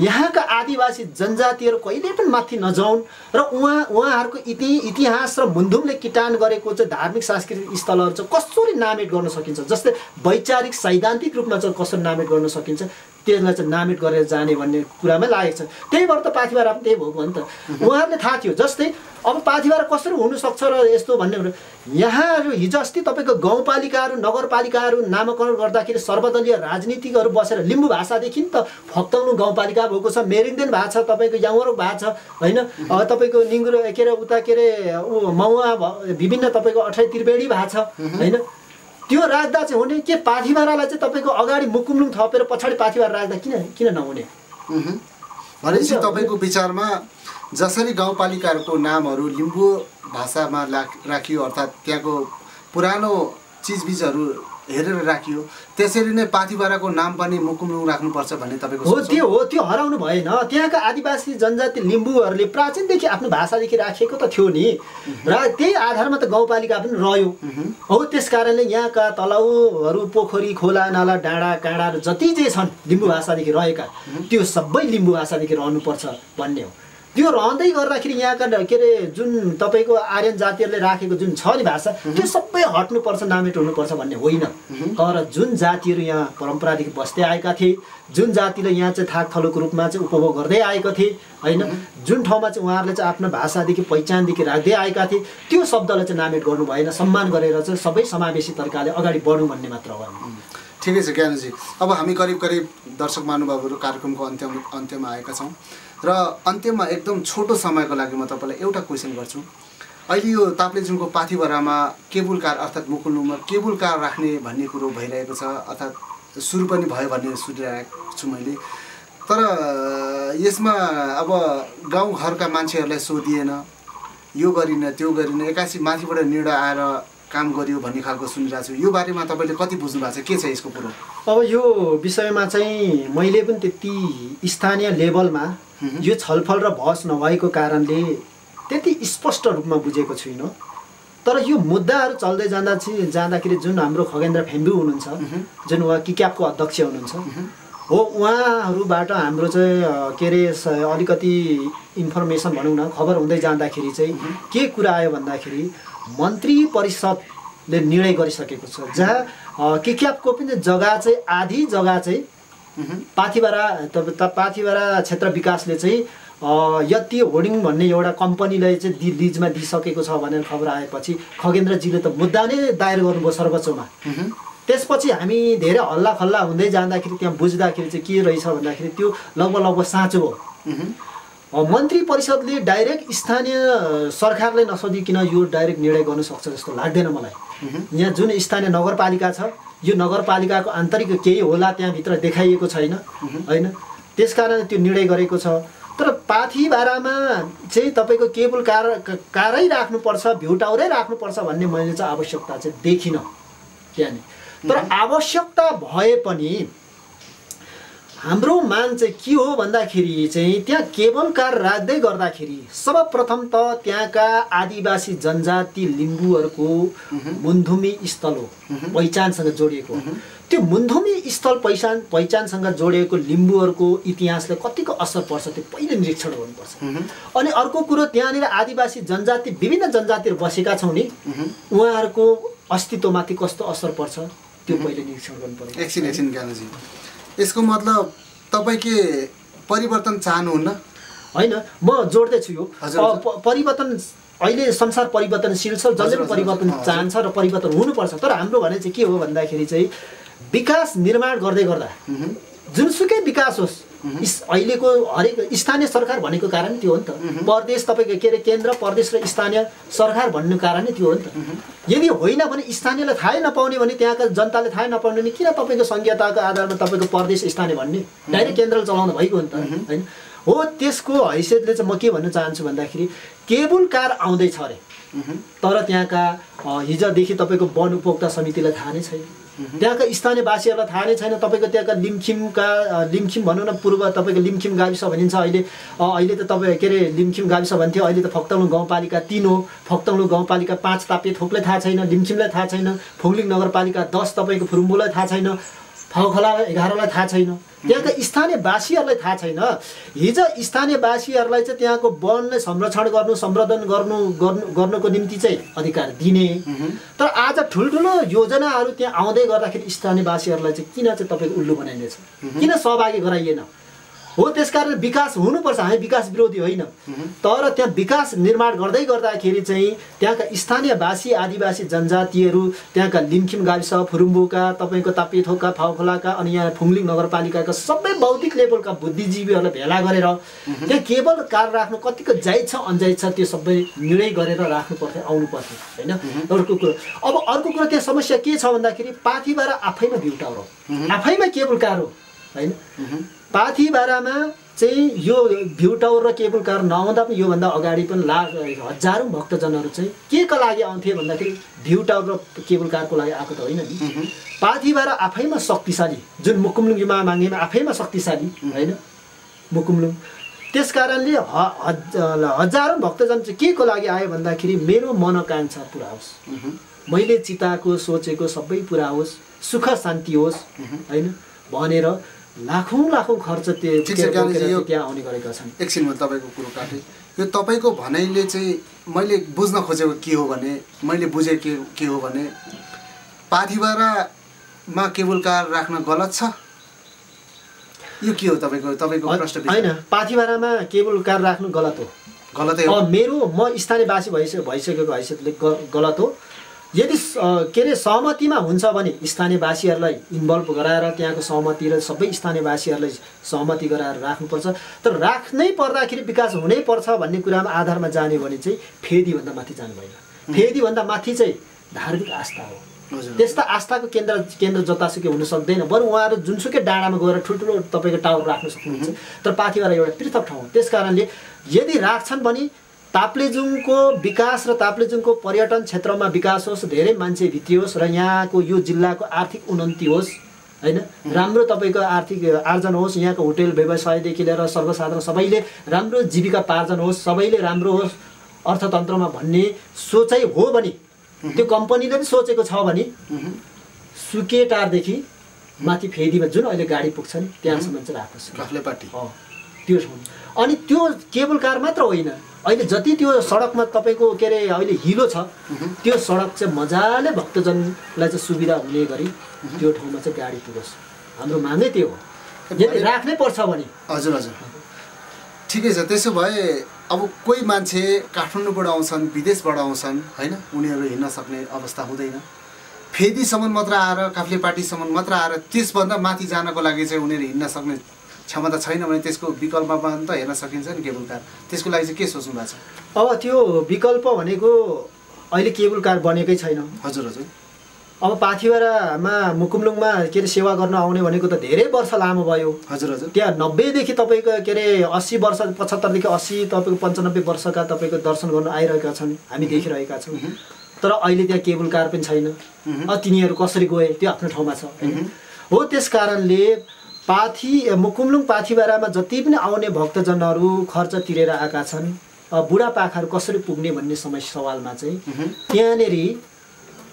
यहाँका आदिवासी जनजातिहरू कहिले पनि माथि नजाउन् र उहाँहरूको इतिहास र मुन्धुमले किटान गरेको चाहिँ धार्मिक सांस्कृतिक स्थलहरू चाहिँ कसरी नामेट गर्न सकिन्छ, जस्तै वैचारिक सैद्धान्तिक रूपमा चाहिँ कसरी नामेट गर्न सकिन्छ, त्यसलाई चाहिँ नामेट गरेर जाने भन्ने कुरामै लागेको छ। त्यही भएर त पाथिभरा पनि त्यही भएको हो नि त। उहाँहरूले थाहा थियो जस्तै अब पाथिभरा कसरी हुनसक्छ र यस्तो भन्ने कुरा। यहाँ हिजो अस्ति तपाईँको गाउँपालिकाहरू नगरपालिकाहरू नामाकरण गर्दाखेरि सर्वदलीय राजनीतिकहरू बसेर लिम्बू भाषादेखि नि त फक्ताउनु गाउँपालिका भएको छ, मेरिङदेन भएको छ, तपाईँको याङवरक भएको छ होइन, तपाईँको निङ्गुरो के अरे उता के अरे मौवा विभिन्न तपाईँको अठै त्रिवेणी भएको छ होइन। त्यो राख्दा चाहिँ हुने के पाथिभरालाई चाहिँ तपाईँको अगाडि मुकुमलुङ थपेर पछाडि पाथिभरा राख्दा किन नहुने? भनेपछि तपाईँको विचारमा जसरी गाउँपालिकाहरूको नामहरू लिम्बू भाषामा राखियो, अर्थात् त्यहाँको पुरानो चिजबिजहरू हेरेर राखियो त्यसरी नै पाथिभराको नाम पनि मुकुमलुङ राख्नुपर्छ भन्ने तपाईँको हो त्यो हराउनु भएन। त्यहाँका आदिवासी जनजाति लिम्बूहरूले प्राचीनदेखि आफ्नो भाषादेखि राखेको त थियो नि र त्यही आधारमा त गाउँपालिका पनि रह्यो हो। त्यस कारणले यहाँका तलाउहरू पोखरी खोला नाला डाँडा काँडाहरू जति जे छन् लिम्बू भाषादेखि रहेका त्यो सबै लिम्बू भाषादेखि रहनुपर्छ भन्ने हो। त्यो रहँदै गर्दाखेरि यहाँका के अरे जुन तपाईँको आर्यन जातिहरूले राखेको जुन छ नि भाषा त्यो सबै हट्नुपर्छ नामेट हुनुपर्छ भन्ने होइन। तर जुन जातिहरू यहाँ परम्परादेखि बस्दै आएका थिए जुन जातिले यहाँ चाहिँ थाक थलोको रूपमा चाहिँ उपभोग गर्दै आएको थिए होइन जुन ठाउँमा चाहिँ उहाँहरूले चाहिँ आफ्नो भाषादेखि पहिचानदेखि राख्दै आएका थिए त्यो शब्दलाई चाहिँ नामेट गर्नु भएन। सम्मान गरेर चाहिँ सबै समावेशी तरिकाले अगाडि बढौँ भन्ने मात्र हो। ठिकै छ ज्ञानजी। अब हामी करिब दर्शक महानुभावहरू कार्यक्रमको अन्त्यमा आएका छौँ र अन्त्यमा एकदम छोटो समयको लागि म तपाईँलाई एउटा क्वेसन गर्छु। अहिले यो ताप्लेजुङको पाथिभरामा केबुल कार अर्थात् मुकुलुङमा केबुल कार राख्ने भन्ने कुरो भइरहेको छ अर्थात् सुरु पनि भयो भन्ने सुनिरहेको छु मैले। तर यसमा अब गाउँघरका मान्छेहरूलाई सोधिएन यो गरिन त्यो गरिन एक्कासी माथिबाट निर्णय आएर काम गरियो भन्ने खालको सुनिरहेको छु। यो बारेमा तपाईँले कति बुझ्नु भएको छ के छ यसको कुरो? अब यो विषयमा चाहिँ मैले पनि त्यति स्थानीय लेभलमा यो छलफल र बहस नभएको कारणले त्यति स्पष्ट रूपमा बुझेको छुइनँ। तर यो मुद्दाहरू चल्दै जाँदाखेरि जुन हाम्रो खगेन्द्र फेम्बु हुनुहुन्छ जुन उहाँ किक्यापको अध्यक्ष हुनुहुन्छ हो उहाँहरूबाट हाम्रो चाहिँ के अरे अलिकति इन्फर्मेसन भनौँ न खबर हुँदै जाँदाखेरि चाहिँ के कुरा आयो भन्दाखेरि मन्त्री परिषदले निर्णय गरिसकेको छ जहाँ किक्यापको पनि जग्गा चाहिँ आधी जग्गा चाहिँ पाथिभरा क्षेत्र विकासले चाहिँ यति होर्डिङ भन्ने एउटा कम्पनीलाई चाहिँ लिजमा दिइसकेको छ भनेर खबर आएपछि खगेन्द्रजीले त मुद्दा नै दायर गर्नुभयो सर्वोच्चमा। त्यसपछि हामी धेरै हल्ला खल्ला हुँदै जाँदाखेरि त्यहाँ बुझ्दाखेरि चाहिँ के रहेछ भन्दाखेरि त्यो लगभग साँचो हो। मन्त्री परिषदले डाइरेक्ट स्थानीय सरकारलाई नसोधिकन यो डाइरेक्ट निर्णय गर्नु सक्छ जस्तो लाग्दैन मलाई। यहाँ जुन स्थानीय नगरपालिका छ यो नगरपालिकाको आन्तरिक केही होला त्यहाँभित्र देखाइएको छैन होइन त्यसकारण त्यो निर्णय गरेको छ। तर पाथिभरामा चाहिँ तपाईँको केबुल कारै राख्नुपर्छ भ्यू टावरै राख्नुपर्छ भन्ने मैले चाहिँ आवश्यकता चाहिँ देखिनँ त्यहाँनिर। तर आवश्यकता भए पनि हाम्रो माग चाहिँ के हो भन्दाखेरि चाहिँ त्यहाँ केबल कार राख्दै गर्दाखेरि सर्वप्रथम त त्यहाँका आदिवासी जनजाति लिम्बूहरूको मुन्धुमी स्थल हो पहिचानसँग जोडिएको। त्यो मुन्धुमी स्थल पहिचानसँग जोडिएको लिम्बूहरूको इतिहासले कतिको असर पर्छ त्यो पहिले निरीक्षण गर्नुपर्छ। अनि अर्को कुरो त्यहाँनिर आदिवासी जनजाति विभिन्न जनजातिहरू बसेका छौँ नि उहाँहरूको अस्तित्वमाथि कस्तो असर पर्छ त्यो पहिले निरीक्षण गर्नु पर्छ। एकछिन ज्ञानजी यसको मतलब तपाईँ के परिवर्तन चाहनुहुन्न? होइन म जोड्दैछु यो परिवर्तन अहिले संसार परिवर्तनशील छ जसले पनि परिवर्तन चाहन्छ र परिवर्तन हुनुपर्छ। तर हाम्रो भने चाहिँ के हो भन्दाखेरि चाहिँ विकास निर्माण गर्दै गर्दा जुनसुकै विकास होस् अहिलेको हरेक स्थानीय सरकार भनेको कारण त्यो हो नि त। प्रदेश तपाईँको के अरे केन्द्र प्रदेश र स्थानीय सरकार भन्ने कारण नै त्यो हो नि त। यदि होइन भने स्थानीयलाई थाहै नपाउने भने त्यहाँका जनताले थाहै नपाउने भने किन तपाईँको संघीयताको आधारमा तपाईँको प्रदेश स्थानीय भन्ने डाइरेक्ट केन्द्रले चलाउनु भएको हो नि त होइन हो। त्यसको हैसियतले चाहिँ म के भन्न चाहन्छु भन्दाखेरि केबुल कार आउँदैछ अरे तर त्यहाँका हिजोदेखि तपाईँको वन उपभोक्ता समितिलाई थाहा नै छैन त्यहाँका स्थानीयवासीहरूलाई थाहा नै छैन। तपाईँको त्यहाँका लिमखिम भनौँ न पूर्व तपाईँको लिमखिम गाविस भनिन्छ अहिले त तपाईँ के अरे लिमखिम गाविस भन्थ्यो अहिले त फक्तौँ गाउँपालिका 3 हो। फक्तौँ गाउँपालिका 5 ताप्लेथोकलाई थाहा छैन लिमखिमलाई थाहा छैन फुङलिङ नगरपालिका 10 तपाईँको फुरुम्बुलाई थाहा छैन फाउखला 11लाई थाहा छैन त्यहाँका स्थानीयवासीहरूलाई थाहा छैन। हिजो स्थानीयवासीहरूलाई चाहिँ त्यहाँको वनलाई संरक्षण गर्नु सम्वर्धन गर्नुको निम्ति चाहिँ अधिकार दिने तर आज ठुल्ठुलो योजनाहरू त्यहाँ आउँदै गर्दाखेरि स्थानीयवासीहरूलाई चाहिँ किन चाहिँ तपाईँको उल्लु बनाइनेछ किन सहभागी गराइएन हो। त्यसकारण विकास हुनुपर्छ हामी विकास विरोधी होइन तर त्यहाँ विकास निर्माण गर्दै गर्दाखेरि चाहिँ त्यहाँका स्थानीयवासी आदिवासी जनजातिहरू त्यहाँका लिमखिम गाविस फुरुम्बुका तपाईँको ताप्लेथोकका फाउखलाका अनि यहाँ फुङलिङ नगरपालिकाका सबै बौद्धिक लेभलका बुद्धिजीवीहरूलाई भेला गरेर त्यहाँ केबल कार राख्नु कतिको जायज छ अन्जायज छ त्यो सबै निर्णय गरेर राख्नु पर्थ्यो आउनु पर्थ्यो होइन। अर्को कुरो अब अर्को कुरो त्यहाँ समस्या के छ भन्दाखेरि पाथिभरा आफैमा भ्यू टावर हो आफैमा केबल कार हो होइन। पाथिभरामा चाहिँ यो भ्यू टावर र केबल कार नआउँदा पनि योभन्दा अगाडि पनि हजारौँ भक्तजनहरू चाहिँ केका लागि आउँथे भन्दाखेरि भ्यू टावर र केबल कारको लागि आएको त होइन नि। पाथिभरा आफैमा शक्तिशाली, जुन मुकुमलुङ युमा माङ्गेमा आफैमा शक्तिशाली होइन मुकुमलुङ। त्यस कारणले हजारौँ भक्तजन चाहिँ के को लागि आयो भन्दाखेरि मेरो मनोकांक्षा पुरा होस्, मैले चिताको सोचेको सबै पुरा होस्, सुख शान्ति होस् होइन भनेर लाखौँ खर्च त्यहाँ आउने गरेका छन्। एकछिनमा तपाईँको कुरो काटेँ। यो तपाईँको भनाइले चाहिँ मैले बुझ्न खोजेको के हो भने, मैले बुझेको के हो भने पाथिभरामा केबल कार राख्न गलत छ, यो के हो तपाईँको प्रश्न? होइन, पाथिभरामा केबल कार राख्नु गलत हो। गलतै हो। म स्थानीयवासी भइसकेको हैसियतले गलत हो। यदि के अरे सहमतिमा हुन्छ भने स्थानीयवासीहरूलाई इन्भल्भ गराएर त्यहाँको सहमति र सबै स्थानीयवासीहरूलाई सहमति गराएर राख्नुपर्छ। तर राख्नै पर्दाखेरि विकास हुनै पर्छ भन्ने कुरामा आधारमा जाने भने चाहिँ फेदीभन्दा माथि जानु भएन। फेदीभन्दा माथि चाहिँ धार्मिक आस्था हो। त्यस्ता आस्थाको केन्द्र जतासुकै हुन सक्दैन। बरु उहाँहरू जुनसुकै डाँडामा गएर ठुल्ठुलो तपाईँको टावर राख्न सक्नुहुन्छ, तर पाथिभरा एउटा पृथक ठाउँ हो। त्यस कारणले यदि राख्छन् भने ताप्लेजुङको विकास र ताप्लेजुङको पर्यटन क्षेत्रमा विकास होस्, धेरै मान्छे भित्रियोस् र यहाँको यो जिल्लाको आर्थिक उन्नति होस् होइन, राम्रो तपाईँको आर्थिक आर्जन होस्, यहाँको होटेल व्यवसायदेखि लिएर सर्वसाधारण सबैले राम्रो जीविका पार्जन होस्, सबैले राम्रो होस् अर्थतन्त्रमा भन्ने सोचाइ हो भने, त्यो कम्पनीले पनि सोचेको छ भने सुकेटारदेखि माथि फेदीमा जुन अहिले गाडी पुग्छ नि त्यहाँसम्म चाहिँ राख्नुहोस् काफ्लेपाटी त्यो ठाउँ। अनि त्यो केबल कार मात्र होइन, अहिले जति त्यो सडकमा तपाईँको के अरे अहिले हिलो छ त्यो सडक चाहिँ मजाले भक्तजनलाई चाहिँ सुविधा हुने गरी त्यो ठाउँमा चाहिँ गाडी पुगोस्। हाम्रो मागै त्यो हो, यदि राख्नै पर्छ भने। हजुर हजुर ठिकै छ। त्यसो भए अब कोही मान्छे काठमाडौँबाट आउँछन्, विदेशबाट आउँछन् होइन, उनीहरू हिँड्न सक्ने अवस्था हुँदैन, फेदीसम्म मात्र आएर काफ्लेपाटीसम्म मात्र आएर त्यसभन्दा माथि जानको लागि चाहिँ उनीहरू हिँड्न सक्ने क्षमता छैन भने त्यसको विकल्पमा त हेर्न सकिन्छ नि केबल कार। त्यसको लागि चाहिँ के सोच्नु भएको छ? अब त्यो विकल्प भनेको अहिले केबल कार बनेकै छैन। हजुर हजुर। अब पाथिभरामा मुकुमलुङमा के अरे सेवा गर्न आउने भनेको त धेरै वर्ष लामो भयो। हजुर हजुर। त्यहाँ 90देखि तपाईँको के अरे 80 वर्ष 75देखि 80 तपाईँको 95 वर्षका तपाईँको दर्शन गर्न आइरहेका छन्, हामी देखिरहेका छौँ। तर अहिले त्यहाँ केबल कार पनि छैन। तिनीहरू कसरी गए त्यो आफ्नो ठाउँमा छ होइन हो। त्यस कारणले मुकुमलुङ पाथिभरामा जति पनि आउने भक्तजनहरू खर्च तिरेर आएका छन्, बुढापाकाहरू कसरी पुग्ने भन्ने सवालमा चाहिँ त्यहाँनिर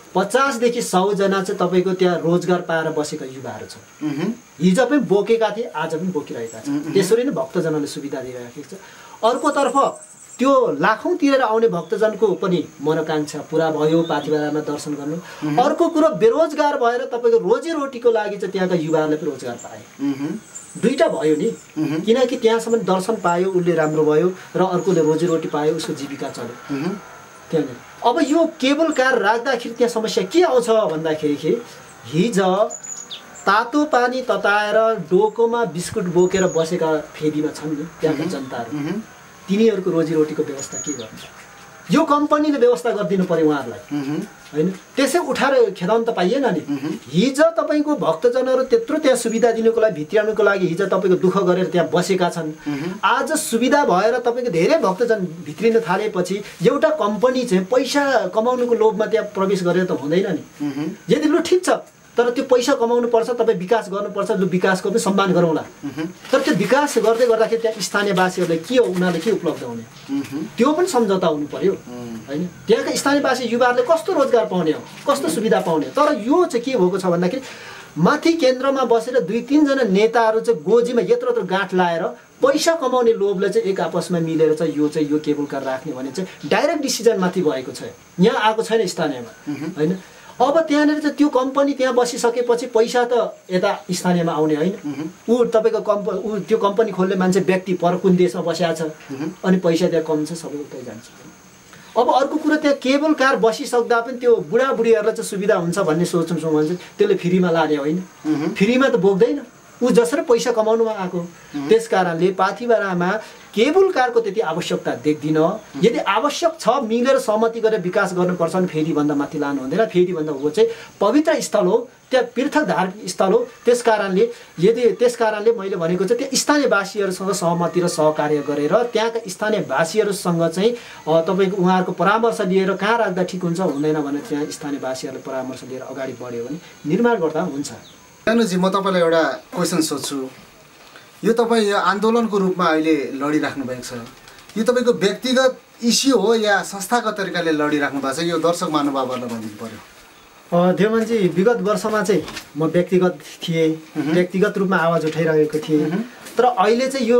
50 देखि 100 जना चाहिँ तपाईँको त्यहाँ रोजगार पाएर बसेका युवाहरू छन्। हिजो पनि बोकेका थिए, आज पनि बोकिरहेका छन्। त्यसरी नै भक्तजनले सुविधा दिइराखेको छ। अर्कोतर्फ त्यो लाखौँ तिरेर आउने भक्तजनको पनि मनोकांक्षा पुरा भयो पाथिभरामा दर्शन गर्नु। अर्को कुरो बेरोजगार भएर तपाईँको रोजीरोटीको लागि चाहिँ त्यहाँका युवाहरूले पनि रोजगार पाए। दुईटा भयो नि, किनकि त्यहाँसम्म दर्शन पायो उसले राम्रो भयो र अर्कोले रोजीरोटी पायो, उसको जीविका चल्यो त्यहाँनिर। अब यो केबल कार राख्दाखेरि त्यहाँ समस्या के आउँछ भन्दाखेरि हिजो तातो पानी तताएर डोकोमा बिस्कुट बोकेर बसेका फेदीमा छन् नि त्यहाँका जनताहरू, तिनीहरूको रोजीरोटीको व्यवस्था के गर्नु? यो कम्पनीले व्यवस्था गरिदिनु पर्यो उहाँहरूलाई होइन। त्यसै उठाएर खेदाउन त पाइएन नि। हिजो तपाईँको भक्तजनहरू त्यत्रो त्यहाँ सुविधा दिनुको लागि भित्र्याउनुको लागि हिजो तपाईँको दुःख गरेर त्यहाँ बसेका छन्। आज सुविधा भएर तपाईँको धेरै भक्तजन भित्रिन थालेपछि एउटा कम्पनी चाहिँ पैसा कमाउनुको लोभमा त्यहाँ प्रवेश गरेर त हुँदैन नि। यदि लु ठिक छ, तर त्यो पैसा कमाउनु पर्छ, तपाईँ विकास गर्नुपर्छ, लु विकासको पनि सम्मान गरौँला। तर त्यो विकास गर्दै गर्दाखेरि त्यहाँ स्थानीयवासीहरूलाई के हो, उनीहरूले के उपलब्ध हुने त्यो पनि सम्झौता हुनु पर्यो होइन। त्यहाँका स्थानीयवासी युवाहरूले कस्तो रोजगार पाउने हो, कस्तो सुविधा पाउने हो। तर यो चाहिँ के भएको छ भन्दाखेरि माथि केन्द्रमा बसेर 2-3 जना नेताहरू चाहिँ गोजीमा यत्रो गाँठ लाएर पैसा कमाउने लोभले चाहिँ एक आपसमा मिलेर चाहिँ यो केबल कार राख्ने भने चाहिँ डाइरेक्ट डिसिजनमाथि भएको छ, यहाँ आएको छैन स्थानीयमा होइन। अब त्यहाँनिर चाहिँ त्यो कम्पनी त्यहाँ बसिसकेपछि पैसा त यता स्थानीयमा आउने होइन। ऊ तपाईँको त्यो कम्पनी खोल्ने मान्छे व्यक्ति पर कुन देशमा बसेको छ अनि पैसा त्यहाँ कम छ, सबै उतै जान्छ। अब अर्को कुरा त्यहाँ केबल कार बसिसक्दा पनि त्यो बुढाबुढीहरूलाई चाहिँ सुविधा हुन्छ भन्ने सोच्नु भने चाहिँ त्यसले फ्रीमा लाने होइन, फ्रीमा त बोक्दैन, ऊ जसरी पैसा कमाउनुमा आएको। त्यस कारणले पाथिभरामा केबुल कारको त्यति आवश्यकता देख्दिनँ। यदि आवश्यक छ मिलेर सहमति गरेर विकास गर्नुपर्छ भने फेदीभन्दा माथि लानु हुँदैन। फेदीभन्दा हो चाहिँ पवित्र स्थल हो, त्यहाँ तीर्थ धार्मिक स्थल हो। त्यस कारणले मैले भनेको चाहिँ त्यहाँ स्थानीयवासीहरूसँग सहमति र सहकार्य गरेर त्यहाँका स्थानीयवासीहरूसँग चाहिँ तपाईँको उहाँहरूको परामर्श लिएर कहाँ राख्दा ठिक हुन्छ हुँदैन भने त्यहाँ स्थानीयवासीहरूले परामर्श लिएर अगाडि बढ्यो भने निर्माण गर्दा हुन्छ। ज्ञानुजी, म तपाईँलाई एउटा क्वेसन सोध्छु। यो तपाईँ यो आन्दोलनको रूपमा अहिले लडिराख्नु भएको छ, यो तपाईँको व्यक्तिगत इस्यु हो या संस्थागत तरिकाले लडिराख्नु भएको छ? यो दर्शक महानुभावहरूलाई भनिदिनु पर्यो। देवमानजी, विगत वर्षमा चाहिँ म व्यक्तिगत थिएँ, व्यक्तिगत रूपमा आवाज उठाइरहेको थिएँ। तर अहिले चाहिँ यो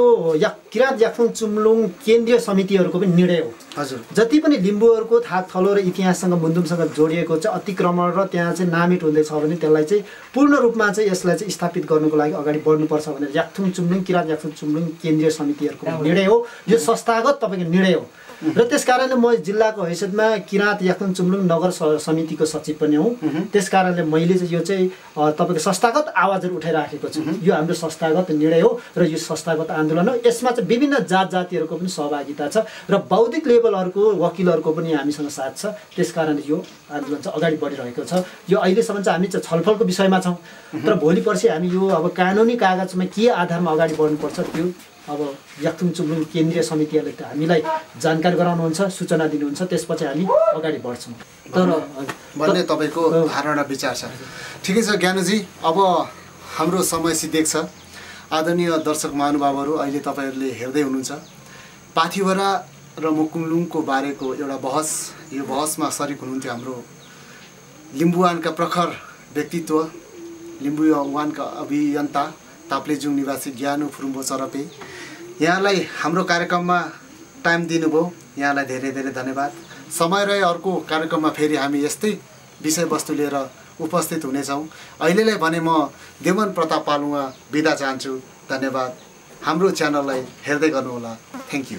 किराँत याक्थुङ चुम्लुङ केन्द्रीय समितिहरूको पनि निर्णय हो। हजुर, जति पनि लिम्बूहरूको थाक थलो र इतिहाससँग मुन्दुमसँग जोडिएको चाहिँ अतिक्रमण र त्यहाँ चाहिँ नामिट हुँदैछ भने त्यसलाई चाहिँ पूर्ण रूपमा चाहिँ यसलाई चाहिँ स्थापित गर्नुको लागि अगाडि बढ्नुपर्छ भनेर याक्थुङ चुम्लुङ किराँत याक्थुङ चुम्लुङ केन्द्रीय समितिहरूको निर्णय हो। यो संस्थागत तपाईँको निर्णय हो र त्यस कारणले म जिल्लाको हैसियतमा किराँत याक्थुङ चुम्लुङ नगर समितिको सचिव पनि हुँ। त्यस कारणले मैले चाहिँ यो चाहिँ तपाईँको संस्थागत आवाजहरू उठाइराखेको छु। यो हाम्रो संस्थागत निर्णय हो र यो संस्थागत आन्दोलन हो। यसमा चाहिँ विभिन्न जातिहरूको पनि सहभागिता छ र बौद्धिक लेभलहरूको वकिलहरूको पनि हामीसँग साथ छ। त्यस कारणले यो आन्दोलन चाहिँ अगाडि बढिरहेको छ। यो अहिलेसम्म चाहिँ हामी चाहिँ छलफलको विषयमा छौँ। तर भोलि पर्सि हामी यो अब कानुनी कागजमा के आधारमा अगाडि बढ्नुपर्छ त्यो अब याक्थुङ चुम्लुङ केन्द्रीय समितिहरूले त हामीलाई जानकारी गराउनुहुन्छ, सूचना दिनुहुन्छ, त्यसपछि हामी अगाडि बढ्छौँ। तर भन्ने तपाईँको धारणा विचार छ। ठिकै छ ज्ञानुजी, अब हाम्रो समय सिद्धिएको छ। आदरणीय दर्शक महानुभावहरू, अहिले तपाईँहरूले हेर्दै हुनुहुन्छ पाथिभरा र मुकुमलुङको बारेको एउटा बहस। यो बहसमा सरिक हुनुहुन्थ्यो हाम्रो लिम्बुवानका प्रखर व्यक्तित्व, लिम्बुवानका अभियन्ता ताप्लेजुङ निवासी ज्ञानु फुरुम्बो चरपे। यहाँलाई हाम्रो कार्यक्रममा टाइम दिनुभयो, यहाँलाई धेरै धेरै धन्यवाद। समय रहे अर्को कार्यक्रममा फेरि हामी यस्तै विषयवस्तु लिएर उपस्थित हुनेछौँ। अहिलेलाई भने म देवन प्रताप पालुवा बिदा चाहन्छु। धन्यवाद। हाम्रो च्यानललाई हेर्दै गर्नुहोला। Thank you.